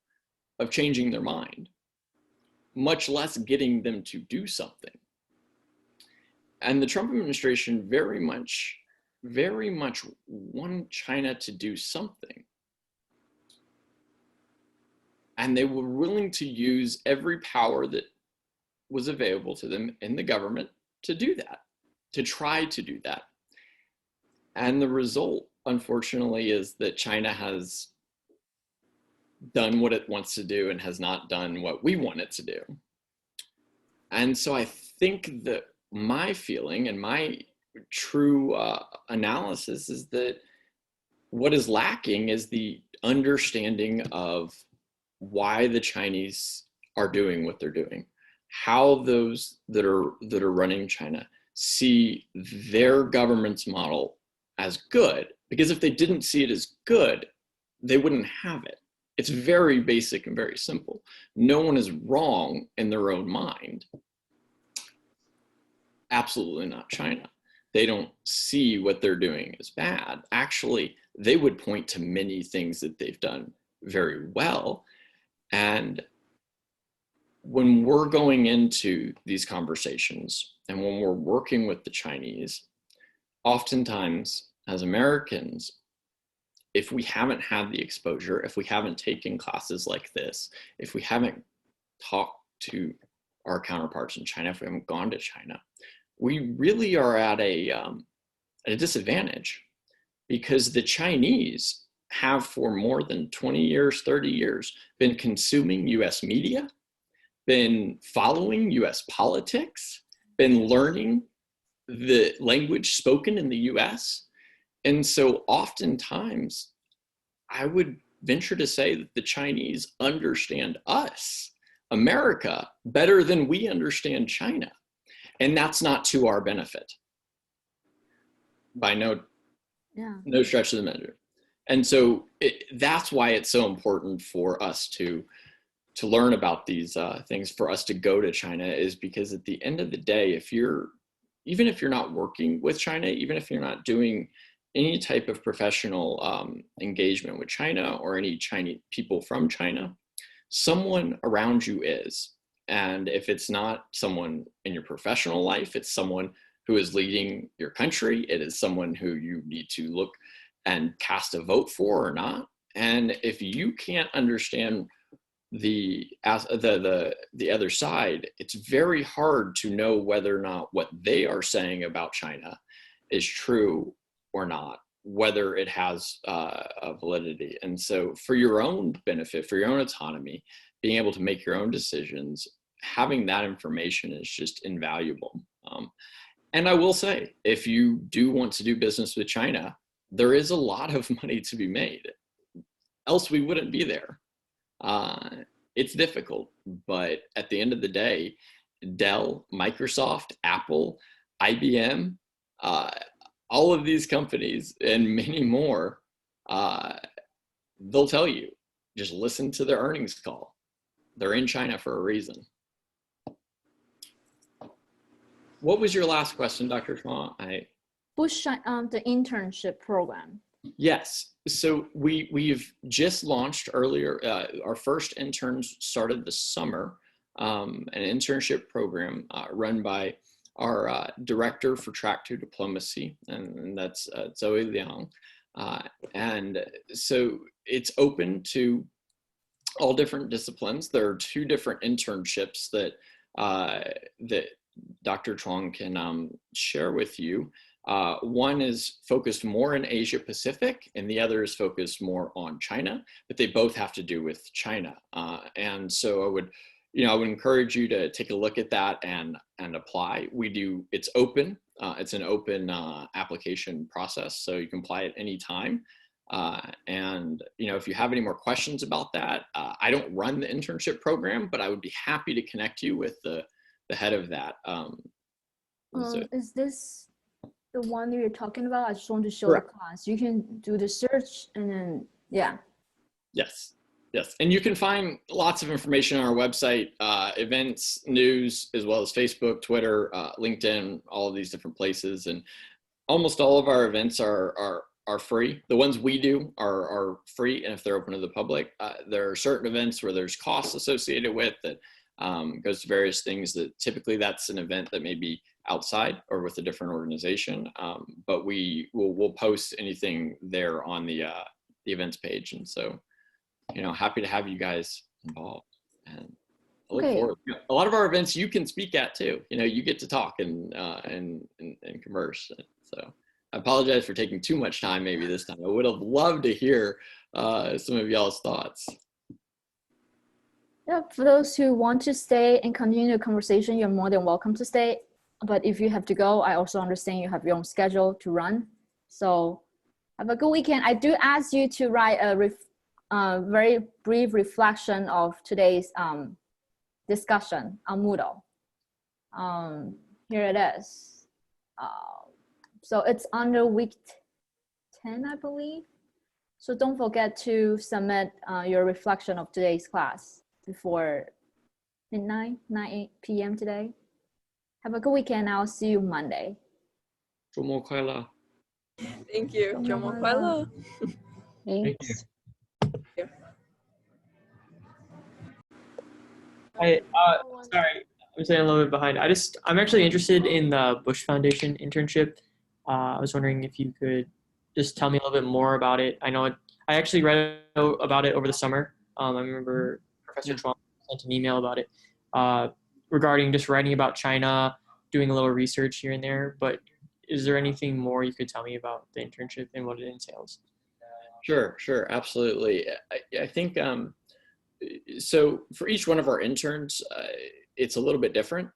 of changing their mind, much less getting them to do something. And the Trump administration very much wanted China to do something. And they were willing to use every power that was available to them in the government to do that, to try to do that. And the result, unfortunately, is that China has done what it wants to do and has not done what we want it to do. And so I think that my feeling and my true analysis is that what is lacking is the understanding of why the Chinese are doing what they're doing, how those that are running China see their government's model as good, because if they didn't see it as good, they wouldn't have it. It's very basic and very simple. No one is wrong in their own mind. Absolutely not China. They don't see what they're doing as bad. Actually, they would point to many things that they've done very well. And when we're going into these conversations and when we're working with the Chinese, oftentimes as Americans, if we haven't had the exposure, if we haven't taken classes like this, if we haven't talked to our counterparts in China, if we haven't gone to China, we really are at a disadvantage, because the Chinese have for more than 20 years, 30 years, been consuming US media, been following US politics, been learning the language spoken in the US. And so oftentimes, I would venture to say that the Chinese understand us, America, better than we understand China. And that's not to our benefit by no stretch of the measure. And so that's why it's so important for us to learn about these things, for us to go to China, is because at the end of the day, even if you're not working with China, even if you're not doing any type of professional engagement with China or any Chinese people from China, someone around you is. And if it's not someone in your professional life, it's someone who is leading your country. It is someone who you need to look and cast a vote for or not. And if you can't understand the other side, it's very hard to know whether or not what they are saying about China is true or not, whether it has a validity. And so for your own benefit, for your own autonomy, being able to make your own decisions, having that information is just invaluable. And I will say, if you do want to do business with China, there is a lot of money to be made. Else we wouldn't be there. It's difficult, but at the end of the day, Dell, Microsoft, Apple, IBM, all of these companies and many more, they'll tell you, just listen to their earnings call. They're in China for a reason. What was your last question, Dr. Chuang? The internship program. Yes. So we've just launched earlier. Our first interns started this summer, an internship program run by our director for Track 2 Diplomacy, and that's Zoe Liang. And so it's open to all different disciplines. There are 2 different internships that Dr. Chuang can share with you. One is focused more in Asia Pacific, and the other is focused more on China, but they both have to do with China. And so I would encourage you to take a look at that and apply. It's open. It's an open application process, so you can apply at any time. And if you have any more questions about that, I don't run the internship program, but I would be happy to connect you with the head of that. Is this the one you're talking about? I just want to show Correct. the class. You can do the search and then, yeah. Yes. And you can find lots of information on our website, events, news, as well as Facebook, Twitter, LinkedIn, all of these different places. And almost all of our events are free. The ones we do are free, and if they're open to the public. There are certain events where there's costs associated with that. Goes to various things that typically that's an event that may be outside or with a different organization. But we'll post anything there on the events page. And so, happy to have you guys involved, and I look forward. A lot of our events you can speak at too. You get to talk and converse. So I apologize for taking too much time maybe this time. I would have loved to hear some of y'all's thoughts. Yeah, for those who want to stay and continue the conversation, you're more than welcome to stay. But if you have to go, I also understand you have your own schedule to run. So have a good weekend. I do ask you to write a very brief reflection of today's discussion on Moodle. Here it is. So it's under week 10, I believe. So don't forget to submit your reflection of today's class before midnight, 9 p.m. today. Have a good weekend. I'll see you Monday. 周末快乐. Thank you. 周末快乐. Thank you. Sorry, I'm staying a little bit behind. I'm actually interested in the Bush Foundation internship. I was wondering if you could just tell me a little bit more about it. I actually read about it over the summer. I remember Professor Chuang sent an email about it, regarding just writing about China, doing a little research here and there. But is there anything more you could tell me about the internship and what it entails? Sure, absolutely. I think so. For each one of our interns, it's a little bit different.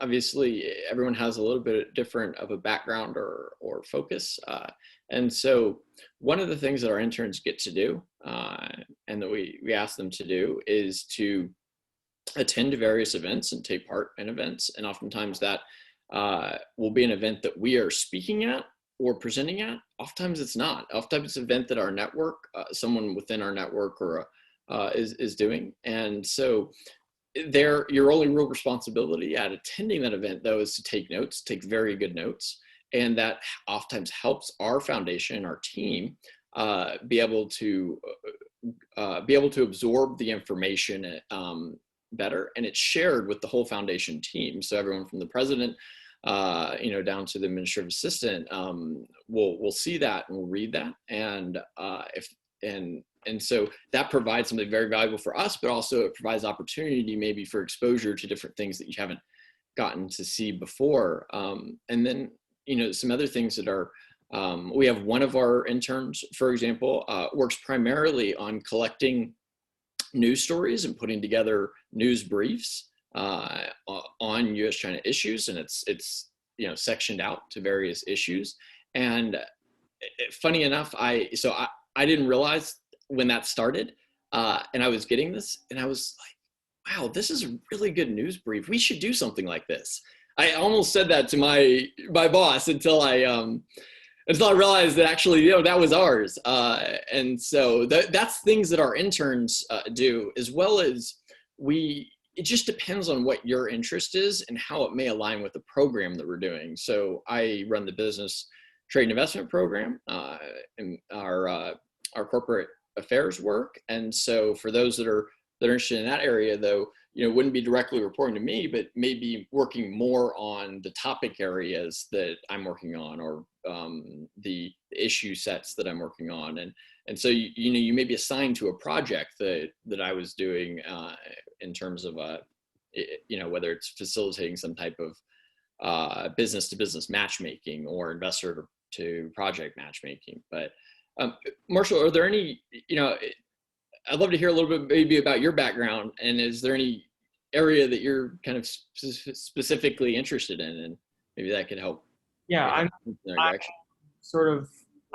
Obviously, everyone has a little bit different of a background or focus, and so one of the things that our interns get to do, and that we ask them to do, is to attend various events and take part in events, and oftentimes that will be an event that we are speaking at or presenting at. Oftentimes it's not. Oftentimes it's an event that our network, someone within our network or is doing. And so your only real responsibility at attending that event, though, is to take notes, take very good notes. And that oftentimes helps our foundation, our team, be able to absorb the information better, and it's shared with the whole foundation team. So everyone from the president, down to the administrative assistant, will see that and will read that, and so that provides something very valuable for us, but also it provides opportunity maybe for exposure to different things that you haven't gotten to see before. And then, some other things that are, we have one of our interns, for example, works primarily on collecting news stories and putting together news briefs on U.S. China issues, and it's sectioned out to various issues. And funny enough, I didn't realize when that started, and I was getting this, and I was like, wow, this is a really good news brief. We should do something like this. I almost said that to my boss until I realized that actually, that was ours. And so that's things that our interns do, as well as it just depends on what your interest is and how it may align with the program that we're doing. So I run the business trade and investment program in our corporate affairs work. And so for those that are interested in that area, though, wouldn't be directly reporting to me, but maybe working more on the topic areas that I'm working on, or the issue sets that I'm working on. And so, you may be assigned to a project that I was doing in terms of, whether it's facilitating some type of business to business matchmaking or investor to project matchmaking. But Marshall, are there any, I'd love to hear a little bit maybe about your background, and is there any area that you're kind of specifically interested in, and maybe that could help? Yeah, I'm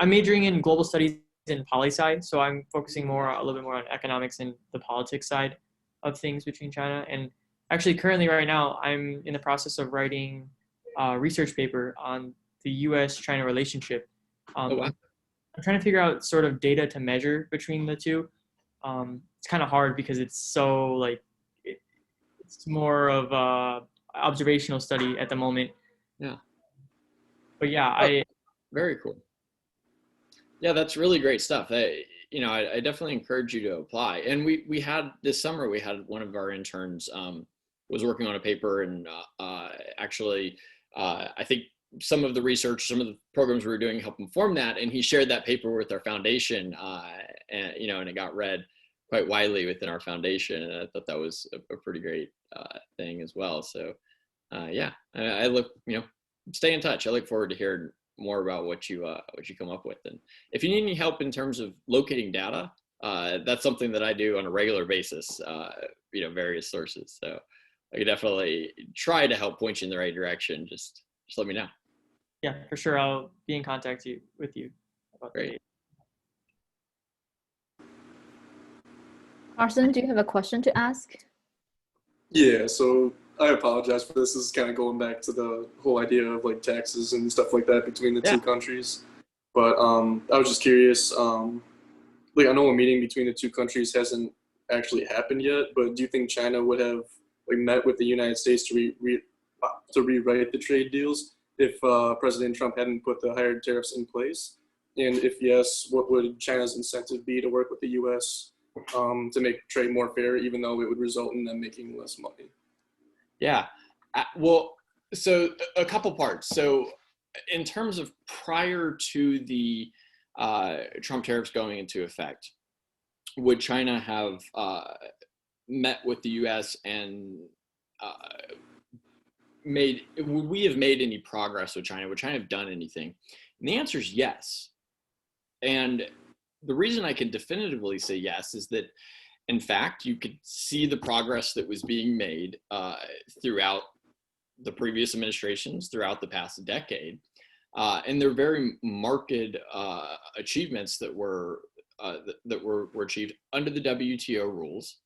majoring in global studies and poli-sci, so I'm focusing a little bit more on economics and the politics side of things between China. And actually, currently right now, I'm in the process of writing a research paper on the U.S. China relationship. Oh, wow. I'm trying to figure out sort of data to measure between the two. It's kind of hard because it's so it's more of a observational study at the moment. Yeah. But yeah, very cool. Yeah, that's really great stuff. I definitely encourage you to apply. And we had this summer, we had one of our interns was working on a paper, and actually, I think some of the research, some of the programs we were doing helped inform that, and he shared that paper with our foundation, and it got read quite widely within our foundation, and I thought that was a pretty great thing as well. So yeah, I look, stay in touch. I look forward to hearing more about what you come up with. And if you need any help in terms of locating data, that's something that I do on a regular basis, various sources. So I could definitely try to help point you in the right direction. Just let me know. Yeah, for sure. I'll be in contact with you about Great. Carson, do you have a question to ask? Yeah, so I apologize for this. This is kind of going back to the whole idea of taxes and stuff like that between the two countries. But I was just curious, I know a meeting between the two countries hasn't actually happened yet, but do you think China would have met with the United States to rewrite the trade deals if President Trump hadn't put the higher tariffs in place? And if yes, what would China's incentive be to work with the U.S. to make trade more fair, even though it would result in them making less money? Yeah, well, so a couple parts. So in terms of prior to the Trump tariffs going into effect, would China have met with the U.S. and would we have made any progress with China? Would China have done anything? And the answer is yes. And the reason I can definitively say yes is that, in fact, you could see the progress that was being made throughout the previous administrations, throughout the past decade. And there are very marked achievements that were achieved under the WTO rules.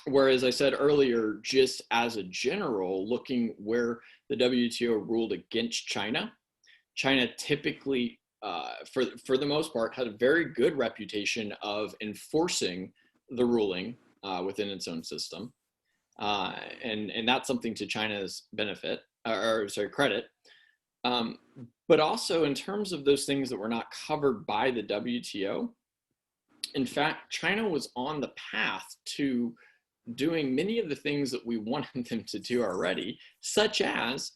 Whereas I said earlier, just as a general, looking where the WTO ruled against China, China typically, for the most part, had a very good reputation of enforcing the ruling within its own system. And that's something to China's benefit, credit. But also in terms of those things that were not covered by the WTO, in fact, China was on the path to doing many of the things that we wanted them to do already, such as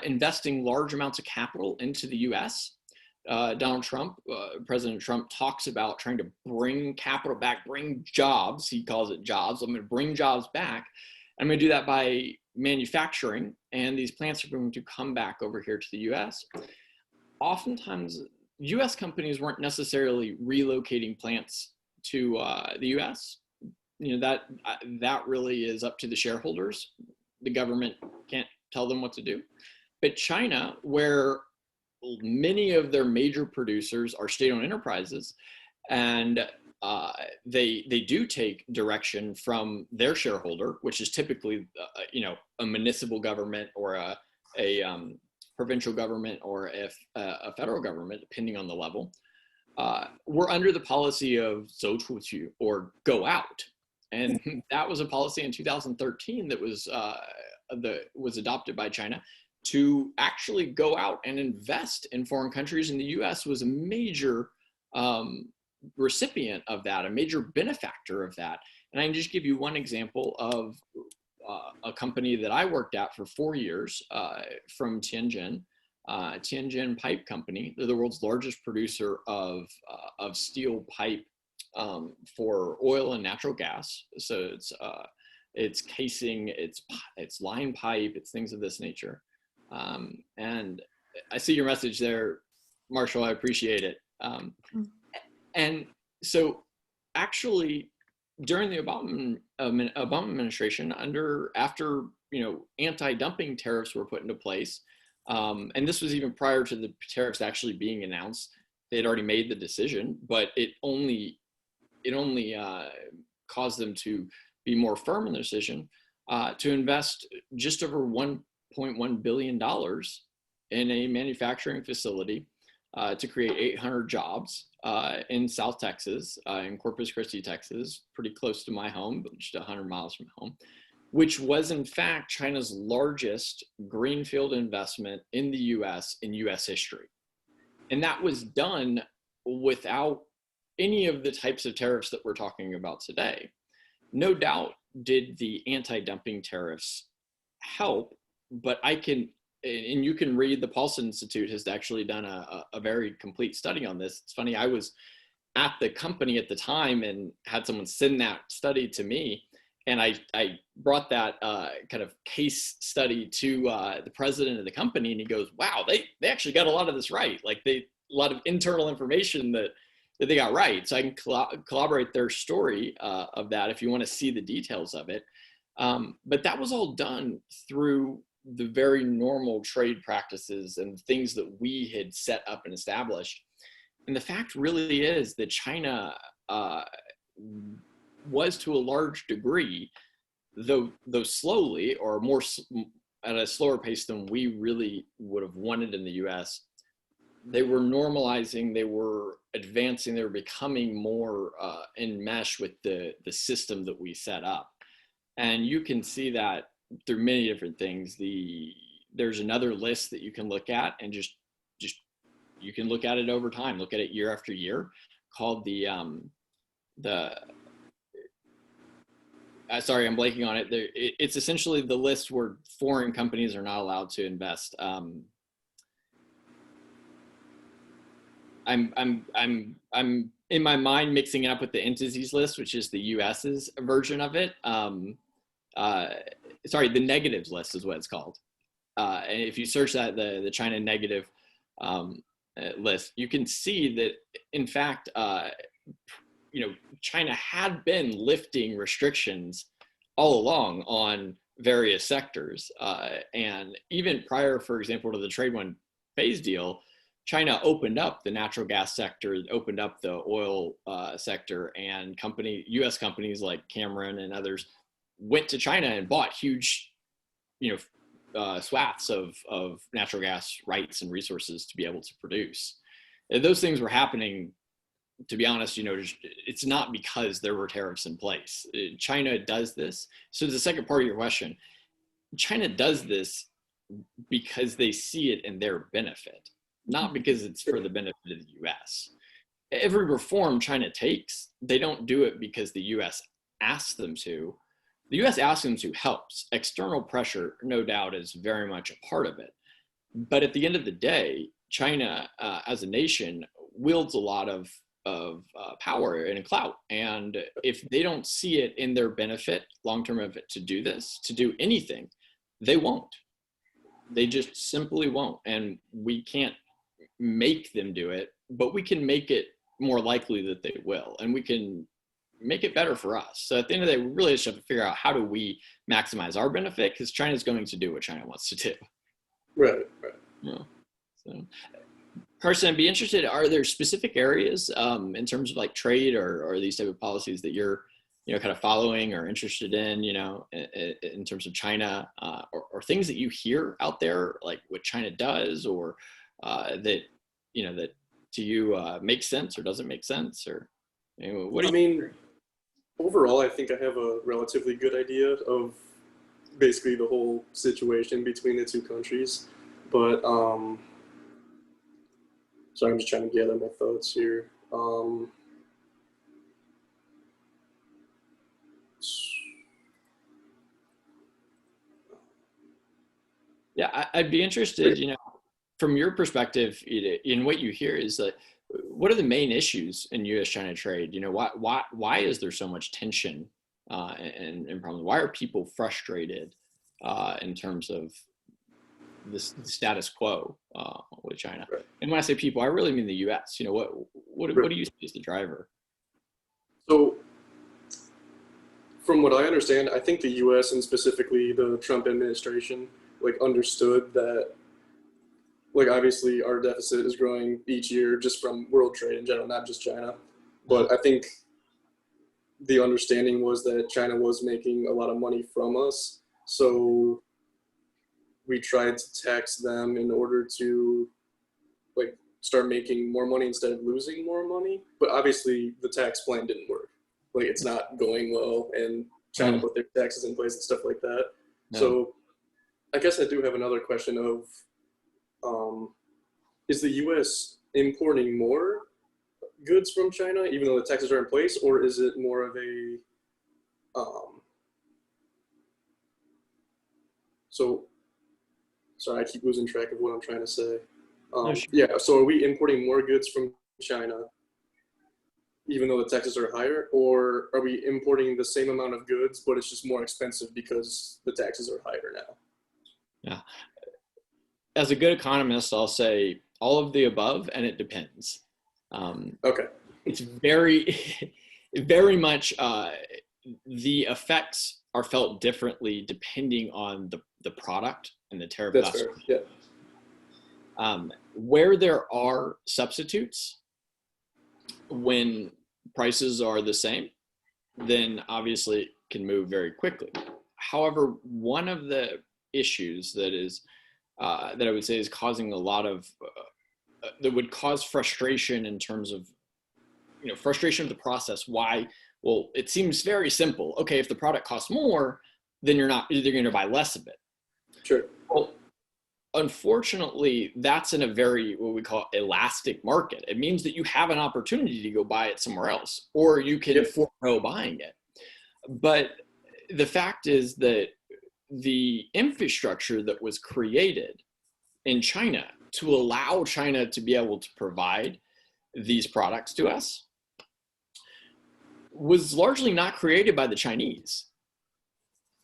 investing large amounts of capital into the US. President Trump talks about trying to bring capital back, bring jobs. He calls it jobs. I'm going to bring jobs back. I'm going to do that by manufacturing, and these plants are going to come back over here to the US. Oftentimes, US companies weren't necessarily relocating plants to the US. You know, that really is up to the shareholders. The government can't tell them what to do. But China, where many of their major producers are state-owned enterprises, and they do take direction from their shareholder, which is typically a municipal government or a provincial government or a federal government, depending on the level. We're under the policy of 走出去, or go out. And that was a policy in 2013 that was adopted by China to actually go out and invest in foreign countries. And the US was a major recipient of that, a major benefactor of that. And I can just give you one example of a company that I worked at for 4 years from Tianjin, Tianjin Pipe Company. They're the world's largest producer of steel pipe for oil and natural gas. So it's casing, it's line pipe, it's things of this nature. And I see your message there, Marshall. I appreciate it. And so actually during the Obama administration, after anti-dumping tariffs were put into place, and this was even prior to the tariffs actually being announced. They had already made the decision, but it only caused them to be more firm in their decision to invest just over $1.1 billion in a manufacturing facility to create 800 jobs in South Texas, in Corpus Christi, Texas, pretty close to my home, but just 100 miles from home, which was in fact China's largest greenfield investment in the US in US history. And that was done without any of the types of tariffs that we're talking about today. No doubt did the anti-dumping tariffs help, but you can read, the Paulson Institute has actually done a very complete study on this. It's funny, I was at the company at the time and had someone send that study to me. And I brought that kind of case study to the president of the company, and he goes, wow, they actually got a lot of this right. Like a lot of internal information that they got right. So I can collaborate their story of that if you want to see the details of it. But that was all done through the very normal trade practices and things that we had set up and established. And the fact really is that China was to a large degree, though slowly, or more at a slower pace than we really would have wanted in the US, they were normalizing, they were advancing, they were becoming more enmeshed with the system that we set up. And you can see that through many different things. There's another list that you can look at, and just you can look at it over time, look at it year after year, called the sorry, I'm blanking on it. It's essentially the list where foreign companies are not allowed to invest. I'm in my mind mixing it up with the entities list, which is the US's version of it. Sorry, the negatives list is what it's called. And if you search that, the China negative list, you can see that, in fact, China had been lifting restrictions all along on various sectors. And even prior, for example, to the trade one phase deal, China opened up the natural gas sector, opened up the oil sector, and U.S. companies like Cameron and others went to China and bought huge, swaths of natural gas rights and resources to be able to produce. And those things were happening, to be honest, it's not because there were tariffs in place. China does this. So the second part of your question, China does this because they see it in their benefit, not because it's for the benefit of the U.S. Every reform China takes, they don't do it because the U.S. asks them to. The U.S. asks them to helps. External pressure, no doubt, is very much a part of it. But at the end of the day, China, as a nation, wields a lot of power and clout. And if they don't see it in their benefit, long-term benefit, to do this, to do anything, they won't. They just simply won't. And we can't make them do it, but we can make it more likely that they will. And we can make it better for us. So at the end of the day, we really just have to figure out, how do we maximize our benefit? Because China's going to do what China wants to do. Right. Yeah. So, Carson, I'd be interested, are there specific areas in terms of like trade or these type of policies that you're kind of following or interested in, in terms of China, or things that you hear out there, like what China does, or that to you makes sense or doesn't make sense, or what do you think? Overall, I think I have a relatively good idea of basically the whole situation between the two countries, but sorry, I'm just trying to gather my thoughts here. Yeah, I'd be interested, from your perspective, in what you hear is that, what are the main issues in U.S. China trade? Why is there so much tension and problems? Why are people frustrated in terms of the status quo with China? Right. And when I say people, I really mean the U.S. What do you see as the driver? So, from what I understand, I think the U.S. and specifically the Trump administration understood that, obviously our deficit is growing each year just from world trade in general, not just China. But I think the understanding was that China was making a lot of money from us. So we tried to tax them in order to start making more money instead of losing more money. But obviously the tax plan didn't work. It's not going well, and China put their taxes in place and stuff like that. No. So I guess I do have another question of, is the U.S. importing more goods from China, even though the taxes are in place, or is it more of a, sorry, I keep losing track of what I'm trying to say. Yeah, so are we importing more goods from China, even though the taxes are higher, or are we importing the same amount of goods, but it's just more expensive because the taxes are higher now? Yeah. As a good economist, I'll say all of the above, and it depends. Okay. It's very, very much, the effects are felt differently depending on the product and the tariff. That's fair. Yeah. Where there are substitutes, when prices are the same, then obviously it can move very quickly. However, one of the issues that I would say is causing a lot of that would cause frustration in terms of frustration of the process. Why? Well, it seems very simple. Okay, if the product costs more, then you're going to buy less of it. Sure. Well, unfortunately, that's in a very, what we call, elastic market. It means that you have an opportunity to go buy it somewhere else, or you can forego buying it. But the fact is that the infrastructure that was created in China to allow China to be able to provide these products to us was largely not created by the Chinese.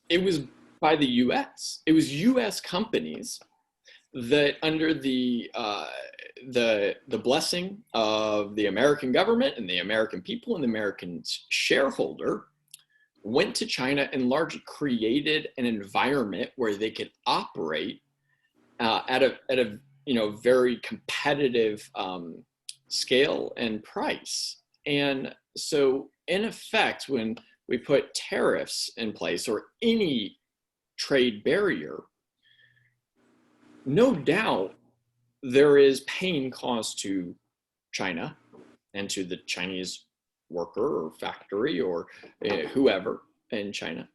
It was by the US. It was US companies that, under the blessing of the American government and the American people and the American shareholder, went to China and largely created an environment where they could operate at a very competitive scale and price. And so, in effect, when we put tariffs in place or any trade barrier, no doubt there is pain caused to China and to the Chinese worker or factory or whoever in China.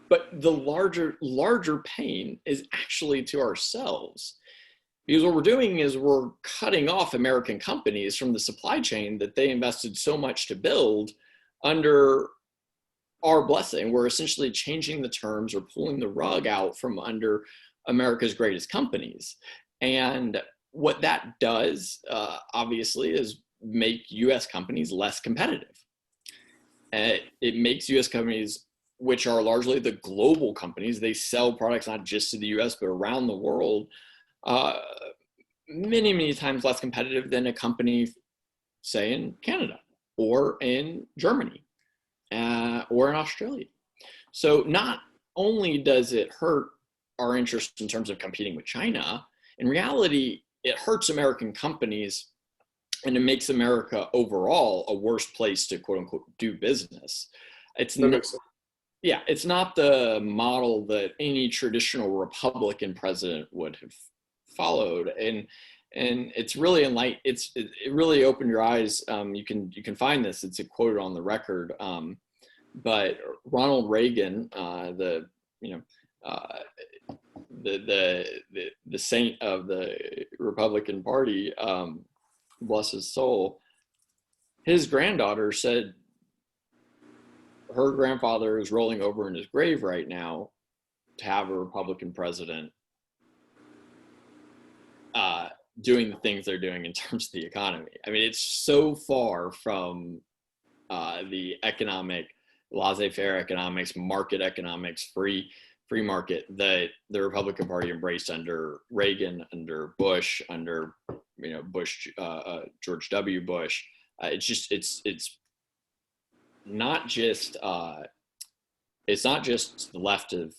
But the larger pain is actually to ourselves, because what we're doing is we're cutting off American companies from the supply chain that they invested so much to build under our blessing. We're essentially changing the terms or pulling the rug out from under America's greatest companies. And what that does, obviously, is make US companies less competitive. It makes US companies, which are largely the global companies, they sell products not just to the US, but around the world, many times less competitive than a company, say, in Canada or in Germany or in Australia. So not only does it hurt our interest in terms of competing with China, in reality, it hurts American companies and it makes America overall a worse place to, quote unquote, do business. It's not the model that any traditional Republican president would have followed. And it's really it really opened your eyes. You can find this, it's quoted on the record. But Ronald Reagan, the saint of the Republican Party, bless his soul, his granddaughter said her grandfather is rolling over in his grave right now to have a Republican president doing the things they're doing in terms of the economy. I mean, it's so far from the economic, laissez-faire economics, market economics, free market that the Republican Party embraced under Reagan, under Bush, under George W. Bush. It's not just the left of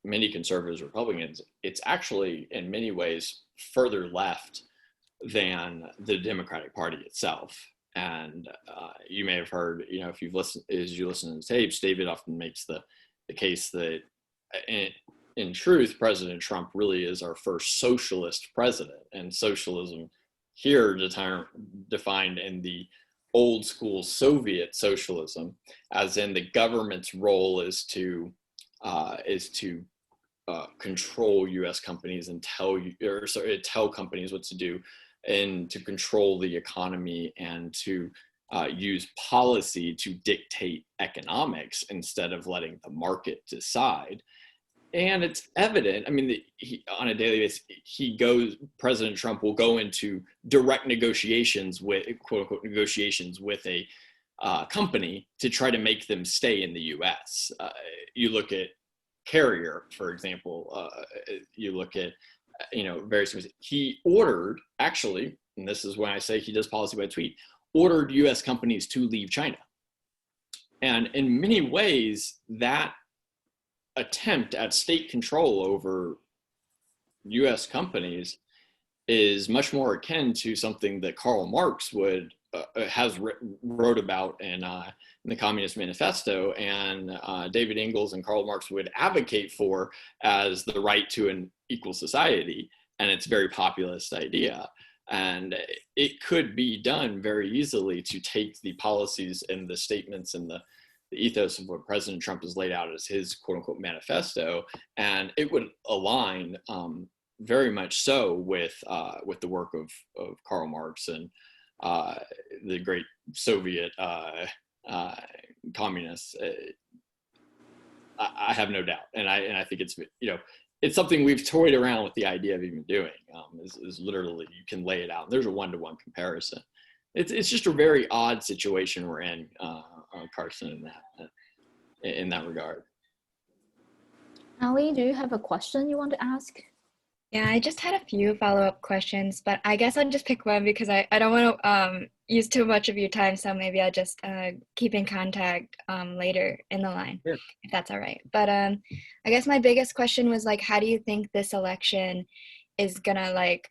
many conservatives, Republicans. It's actually in many ways further left than the Democratic Party itself. And you may have heard, if you listen to the tapes, David often makes the case that in truth, President Trump really is our first socialist president, and socialism here defined in the old school Soviet socialism, as in the government's role is to control U.S. companies and tell companies what to do, and to control the economy and to use policy to dictate economics instead of letting the market decide. And it's evident, I mean, on a daily basis, President Trump will go into direct negotiations with, quote unquote, negotiations with a company to try to make them stay in the US. You look at Carrier, for example, you look at, various things. He ordered, actually, and this is when I say he does policy by tweet, ordered US companies to leave China. And in many ways, that attempt at state control over US companies is much more akin to something that Karl Marx wrote about in the Communist Manifesto, and David Ingalls and Karl Marx would advocate for as the right to an equal society. And it's a very populist idea. And it could be done very easily to take the policies and the statements and the ethos of what President Trump has laid out as his quote unquote manifesto, and it would align very much so with the work of Karl Marx and the great Soviet communists. I have no doubt, and I think it's, you know, it's something we've toyed around with the idea of even doing. Is literally you can lay it out. There's a one-to-one comparison. It's just a very odd situation we're in, Carson, in that regard. Ali, do you have a question you want to ask? Yeah, I just had a few follow-up questions, but I guess I'll just pick one because I don't want to use too much of your time, so maybe I'll just keep in contact later in the line, if that's all right. But I guess my biggest question was like, how do you think this election is gonna like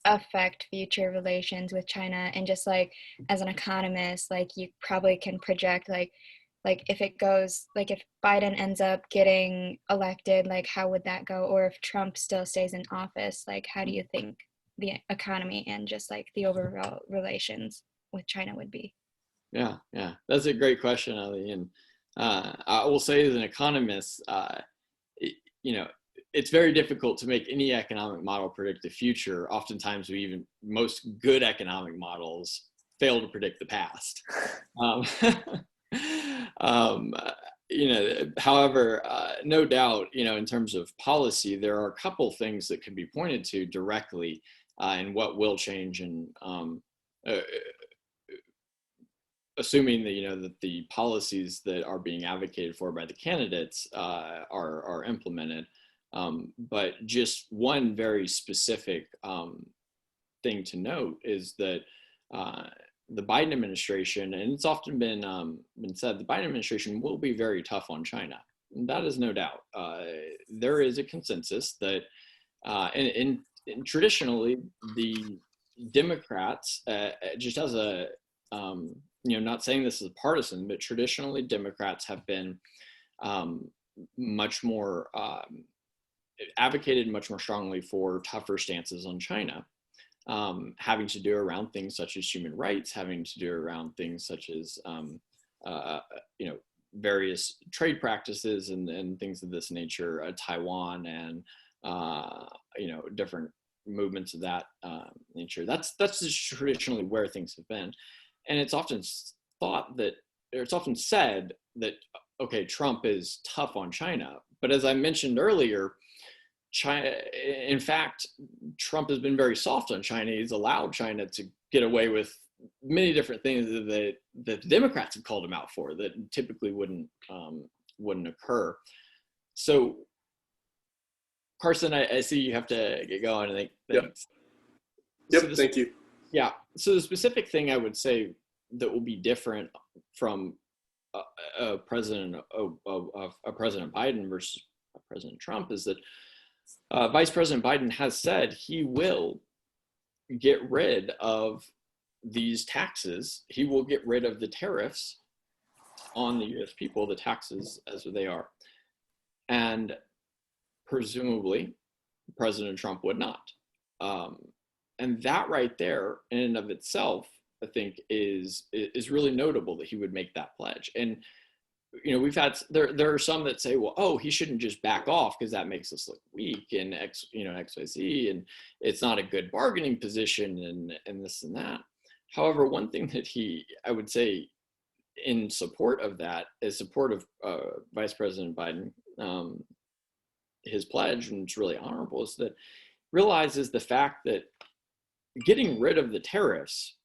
affect future relations with China? And just like as an economist, like you probably can project like if it goes, like if Biden ends up getting elected, like how would that go? Or if Trump still stays in office, like how do you think the economy and just like the overall relations with China would be? Yeah, that's a great question, Ali. And I will say as an economist, you know, it's very difficult to make any economic model predict the future. Oftentimes most good economic models fail to predict the past. You know, however, no doubt, you know, in terms of policy, there are a couple things that can be pointed to directly in what will change, and assuming that, you know, that the policies that are being advocated for by the candidates are implemented. But just one very specific thing to note is that the Biden administration, and it's often been said, the Biden administration will be very tough on China. That is no doubt. There is a consensus that, and traditionally, the Democrats, just as a, you know, not saying this is partisan, but traditionally Democrats have been much more advocated much more strongly for tougher stances on China. Having to do around things such as human rights, having to do around things such as, you know, various trade practices and things of this nature, Taiwan and, you know, different movements of that nature. That's just traditionally where things have been. And it's often thought that, or it's often said that, okay, Trump is tough on China. But as I mentioned earlier, China, in fact, Trump has been very soft on China. He's allowed China to get away with many different things that the Democrats have called him out for that typically wouldn't occur. So, Carson, I see you have to get going. I think. Yep. So thank you. Yeah. So the specific thing I would say that will be different from President Biden versus President Trump is that Vice President Biden has said he will get rid of these taxes. He will get rid of the tariffs on the U.S. people, the taxes as they are. And presumably, President Trump would not. And that right there, in and of itself, I think is really notable that he would make that pledge. And you know, we've had there are some that say, well, oh, he shouldn't just back off because that makes us look weak and XYZ, and it's not a good bargaining position and this and that. However, one thing that I would say in support of that, is support of Vice President Biden, his pledge, and it's really honorable, is that realizes the fact that getting rid of the tariffs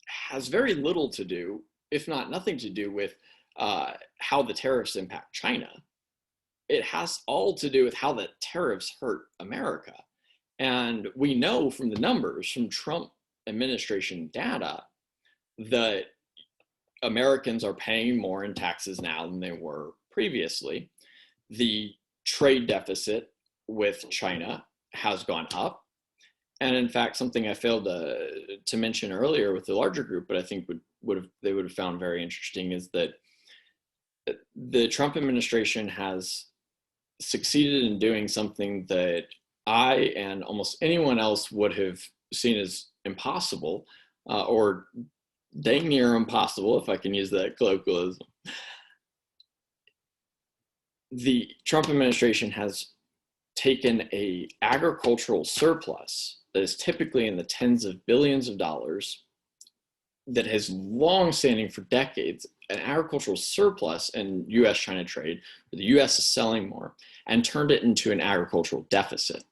has very little to do, if not nothing to do, with how the tariffs impact China. It has all to do with how the tariffs hurt America. And we know from the numbers, from Trump administration data, that Americans are paying more in taxes now than they were previously. The trade deficit with China has gone up. And in fact, something I failed to mention earlier with the larger group, but I think they would have found very interesting, is that the Trump administration has succeeded in doing something that I and almost anyone else would have seen as impossible, or dang near impossible, if I can use that colloquialism. The Trump administration has taken a agricultural surplus that is typically in the tens of billions of dollars, that has long standing for decades, an agricultural surplus in U.S. China trade, where the U.S. is selling more, and turned it into an agricultural deficit.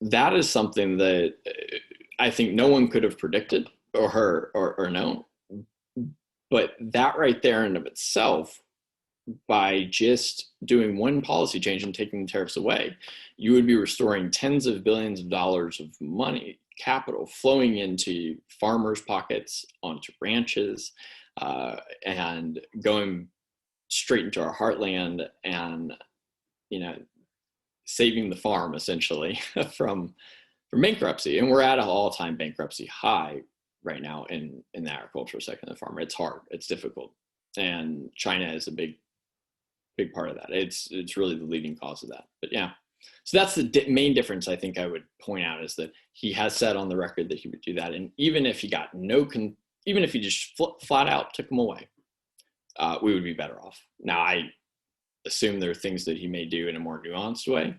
That is something that I think no one could have predicted or known. But that right there in of itself, by just doing one policy change and taking the tariffs away, you would be restoring tens of billions of dollars of money, capital flowing into farmers' pockets, onto ranches, and going straight into our heartland, and saving the farm essentially from bankruptcy. And we're at an all-time bankruptcy high right now in the agricultural sector of the farmer. It's hard, it's difficult, and China is a big part of that. It's really the leading cause of that. But yeah, so that's the main difference I think I would point out, is that he has said on the record that he would do that. And even if he got even if he just flat out took them away, we would be better off. Now, I assume there are things that he may do in a more nuanced way,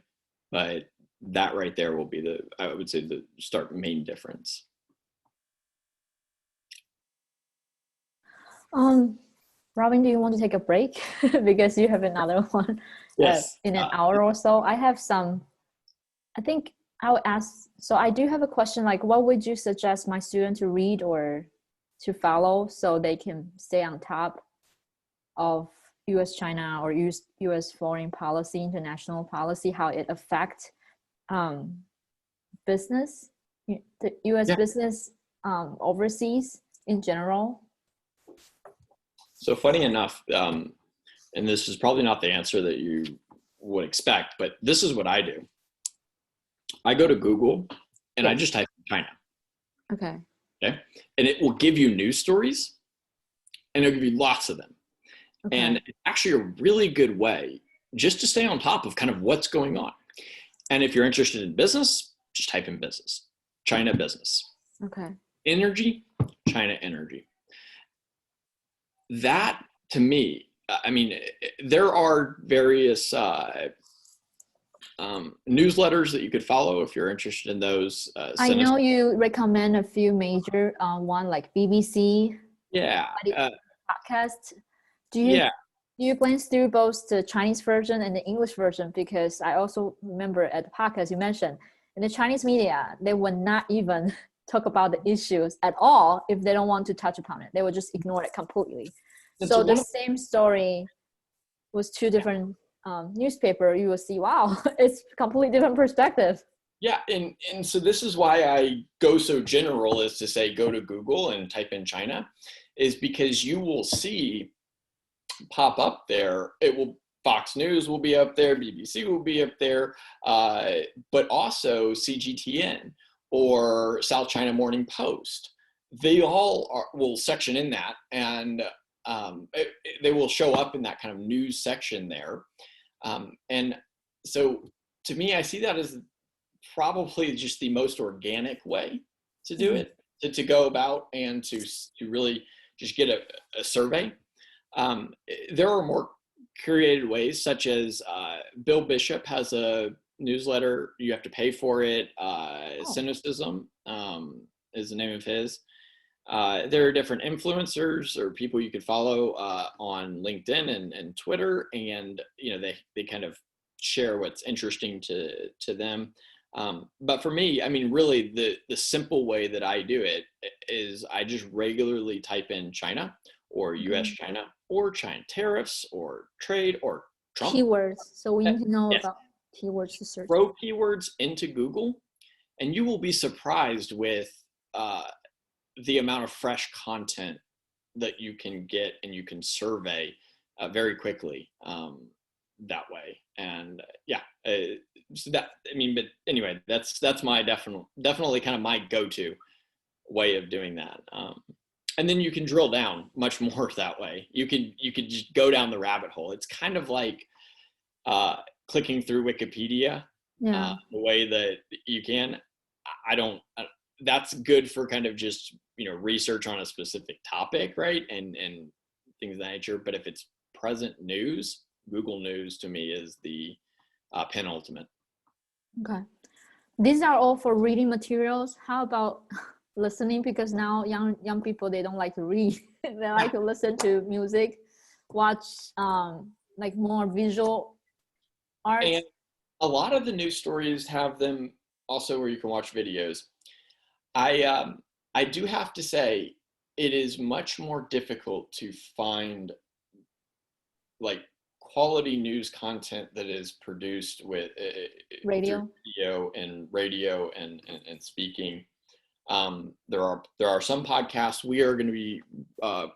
but that right there will be I would say the main difference. Robbin, do you want to take a break? Because you have another one yes. In an hour or so. I have some, I think I'll ask, so I do have a question, like what would you suggest my student to read or to follow so they can stay on top of U.S. China or U.S. foreign policy, international policy, how it affects business, the U.S. business overseas in general? So funny enough, and this is probably not the answer that you would expect, but this is what I do. I go to Google and I just type in China. Okay. Okay. And it will give you news stories, and it'll give you lots of them. Okay. And it's actually a really good way just to stay on top of kind of what's going on. And if you're interested in business, just type in business, China business. Okay. Energy, China energy. That, to me, I mean, there are various newsletters that you could follow if you're interested in those. I know you recommend a few major one, like BBC. Yeah. Podcast. Do you glance through both the Chinese version and the English version? Because I also remember at the podcast you mentioned, in the Chinese media, they would not even talk about the issues at all if they don't want to touch upon it. They would just ignore it completely. So the same story was two different newspaper, you will see, wow, it's completely different perspective. Yeah, and so this is why I go so general as to say go to Google and type in China, is because you will see pop up there. Fox News will be up there, BBC will be up there, but also CGTN or South China Morning Post. They all will section in that, and they will show up in that kind of news section there. And so to me, I see that as probably just the most organic way to do it, to go about and to really just get a survey. There are more curated ways, such as Bill Bishop has a newsletter. You have to pay for it. Cynicism is the name of his. There are different influencers or people you could follow on LinkedIn and Twitter, and they kind of share what's interesting to them. But for me, I mean, really the simple way that I do it is I just regularly type in China or U.S. China or China tariffs or trade or Trump. Keywords. So we need to know about keywords to search. Throw keywords into Google, and you will be surprised with the amount of fresh content that you can get and you can survey very quickly that way. And so that, I mean, but anyway, that's my definitely kind of my go-to way of doing that. And then you can drill down much more that way. You could just go down the rabbit hole. It's kind of like clicking through Wikipedia the way that you can. That's good for kind of just, research on a specific topic, right? And things of that nature. But if it's present news, Google News to me is the penultimate. Okay. These are all for reading materials. How about listening, because now young people, they don't like to read. They like to listen to music, watch like more visual art. And a lot of the news stories have them also where you can watch videos. I do have to say, it is much more difficult to find like quality news content that is produced with Radio. radio and speaking. There are some podcasts. We are going to be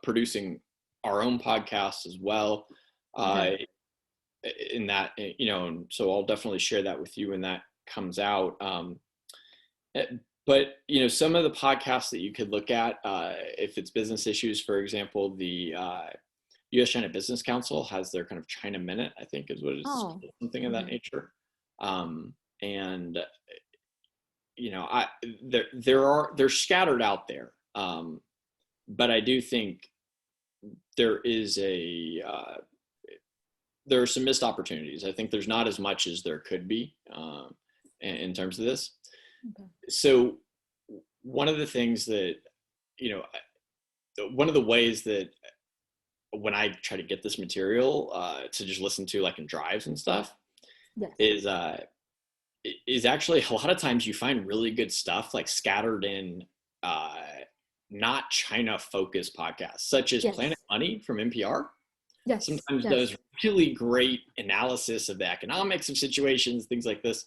producing our own podcasts as well. In that, and so I'll definitely share that with you when that comes out. But some of the podcasts that you could look at, if it's business issues, for example, the U.S. China Business Council has their kind of China Minute, I think is what it is, something of that nature. And they're scattered out there, but I do think there are some missed opportunities. I think there's not as much as there could be in terms of this. Okay. So one of the things that, one of the ways that when I try to get this material to just listen to like in drives and stuff, yes, is actually a lot of times you find really good stuff like scattered in not China focused podcasts, such as Planet Money from NPR. Yes, sometimes does really great analysis of the economics of situations, things like this.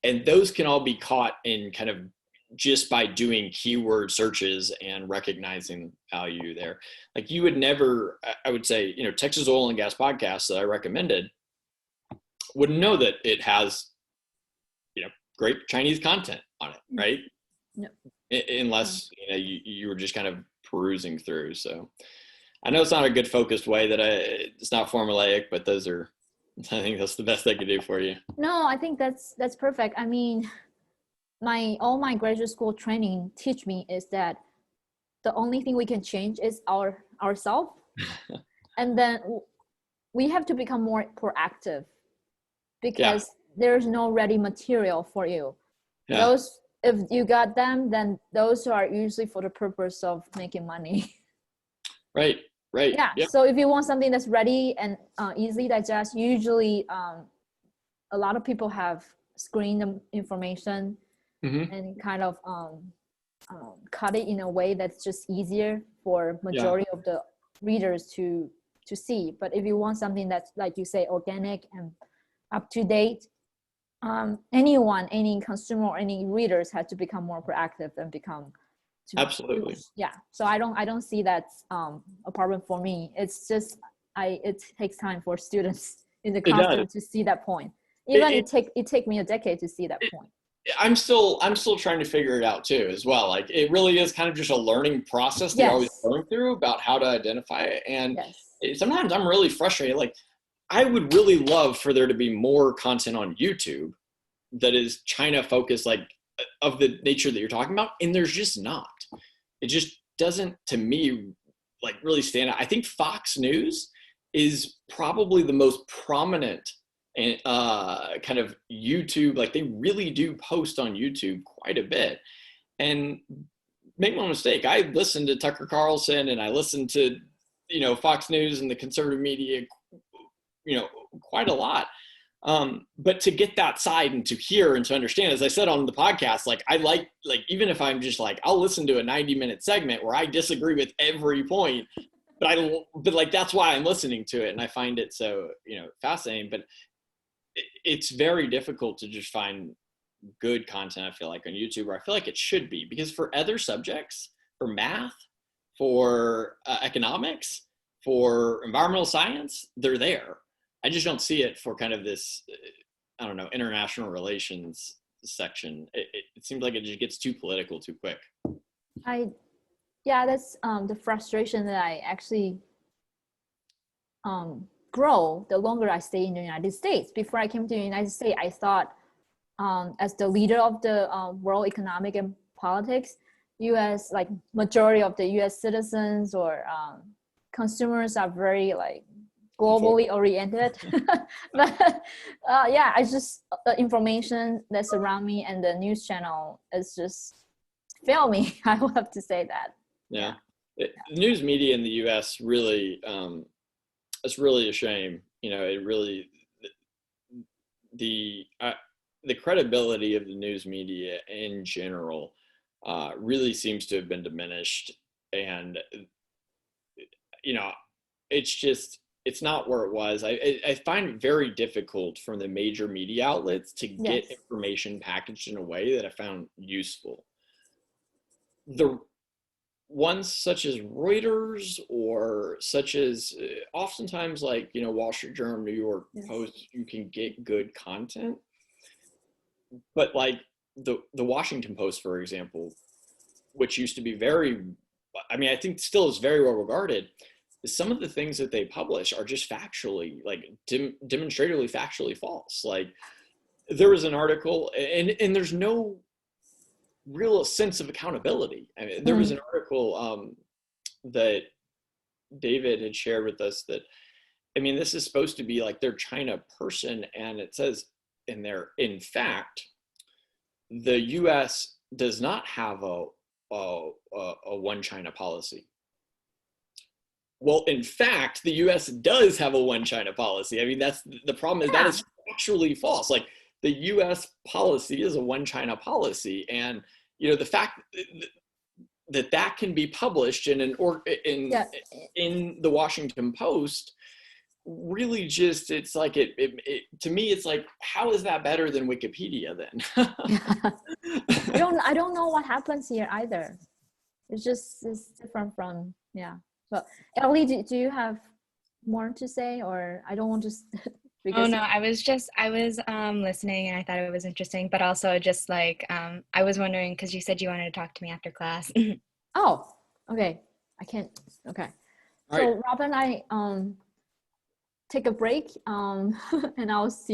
And those can all be caught in kind of just by doing keyword searches and recognizing value there. Like you would never, I would say, Texas Oil and Gas Podcast that I recommended wouldn't know that it has, great Chinese content on it, right? No. Unless, you were just kind of perusing through. So I know it's not a good focused way it's not formulaic, but I think that's the best I could do for you. No, I think that's perfect. I mean, all my graduate school training teach me is that the only thing we can change is ourselves. And then we have to become more proactive, because there's no ready material for you. Yeah. Those, if you got them, then those are usually for the purpose of making money. Right. Yeah. Yep. So if you want something that's ready and easily digest, usually a lot of people have screened the information and kind of cut it in a way that's just easier for majority of the readers to see. But if you want something that's, like you say, organic and up to date, any consumer or any readers have to become more proactive and become absolutely. Yeah. So I don't see that's a problem for me. It's just it takes time for students in the classroom to see that point. Even it take me a decade to see that point. I'm still trying to figure it out too as well. Like it really is kind of just a learning process that you're always going through about how to identify it. And sometimes I'm really frustrated. Like I would really love for there to be more content on YouTube that is China focused, like of the nature that you're talking about. And there's just not. It just doesn't, to me, like really stand out. I think Fox News is probably the most prominent and kind of YouTube, like they really do post on YouTube quite a bit. And make no mistake, I listen to Tucker Carlson and I listen to, Fox News and the conservative media, quite a lot. But to get that side and to hear and to understand, as I said on the podcast, like I like even if I'm just like, I'll listen to a 90-minute segment where I disagree with every point, but like that's why I'm listening to it, and I find it so fascinating. But it's very difficult to just find good content, I feel like, on YouTube, or I feel like it should be, because for other subjects, for math, for economics, for environmental science, they're there. I just don't see it for kind of this, I don't know, international relations section. It seems like it just gets too political too quick. That's the frustration that I actually grow the longer I stay in the United States. Before I came to the United States, I thought as the leader of the world economic and politics, U.S. like majority of the U.S. citizens or consumers are very like globally oriented. But I just the information that's around me and the news channel is just fail me. I will have to say that. Yeah. The news media in the U.S. really, it's really a shame. You know, it really, the credibility of the news media in general really seems to have been diminished. And, you know, it's not where it was. I find it very difficult from the major media outlets to get information packaged in a way that I found useful. The ones such as Reuters or such as oftentimes like, you know, Wall Street Journal, New York Post, you can get good content. But like the Washington Post, for example, which used to be I think still is very well regarded, some of the things that they publish are just factually, like demonstratively factually false. Like there was an article and there's no real sense of accountability. I mean, there was an article that David had shared with us that, I mean, this is supposed to be like their China person, and it says in there, in fact, the U.S. does not have a one China policy. Well, in fact, the U.S. does have a one China policy. I mean, that's the problem is that is actually false. Like the U.S. policy is a one China policy, and you know the fact that can be published in in the Washington Post really just it's like it to me it's like, how is that better than Wikipedia then? I don't know what happens here either. It's different from But Ellie, do you have more to say, or I don't want to? Oh no, I was listening and I thought it was interesting, but also just like I was wondering because you said you wanted to talk to me after class. Oh, okay. I can't. Okay. All So right. Rob and I take a break and I'll see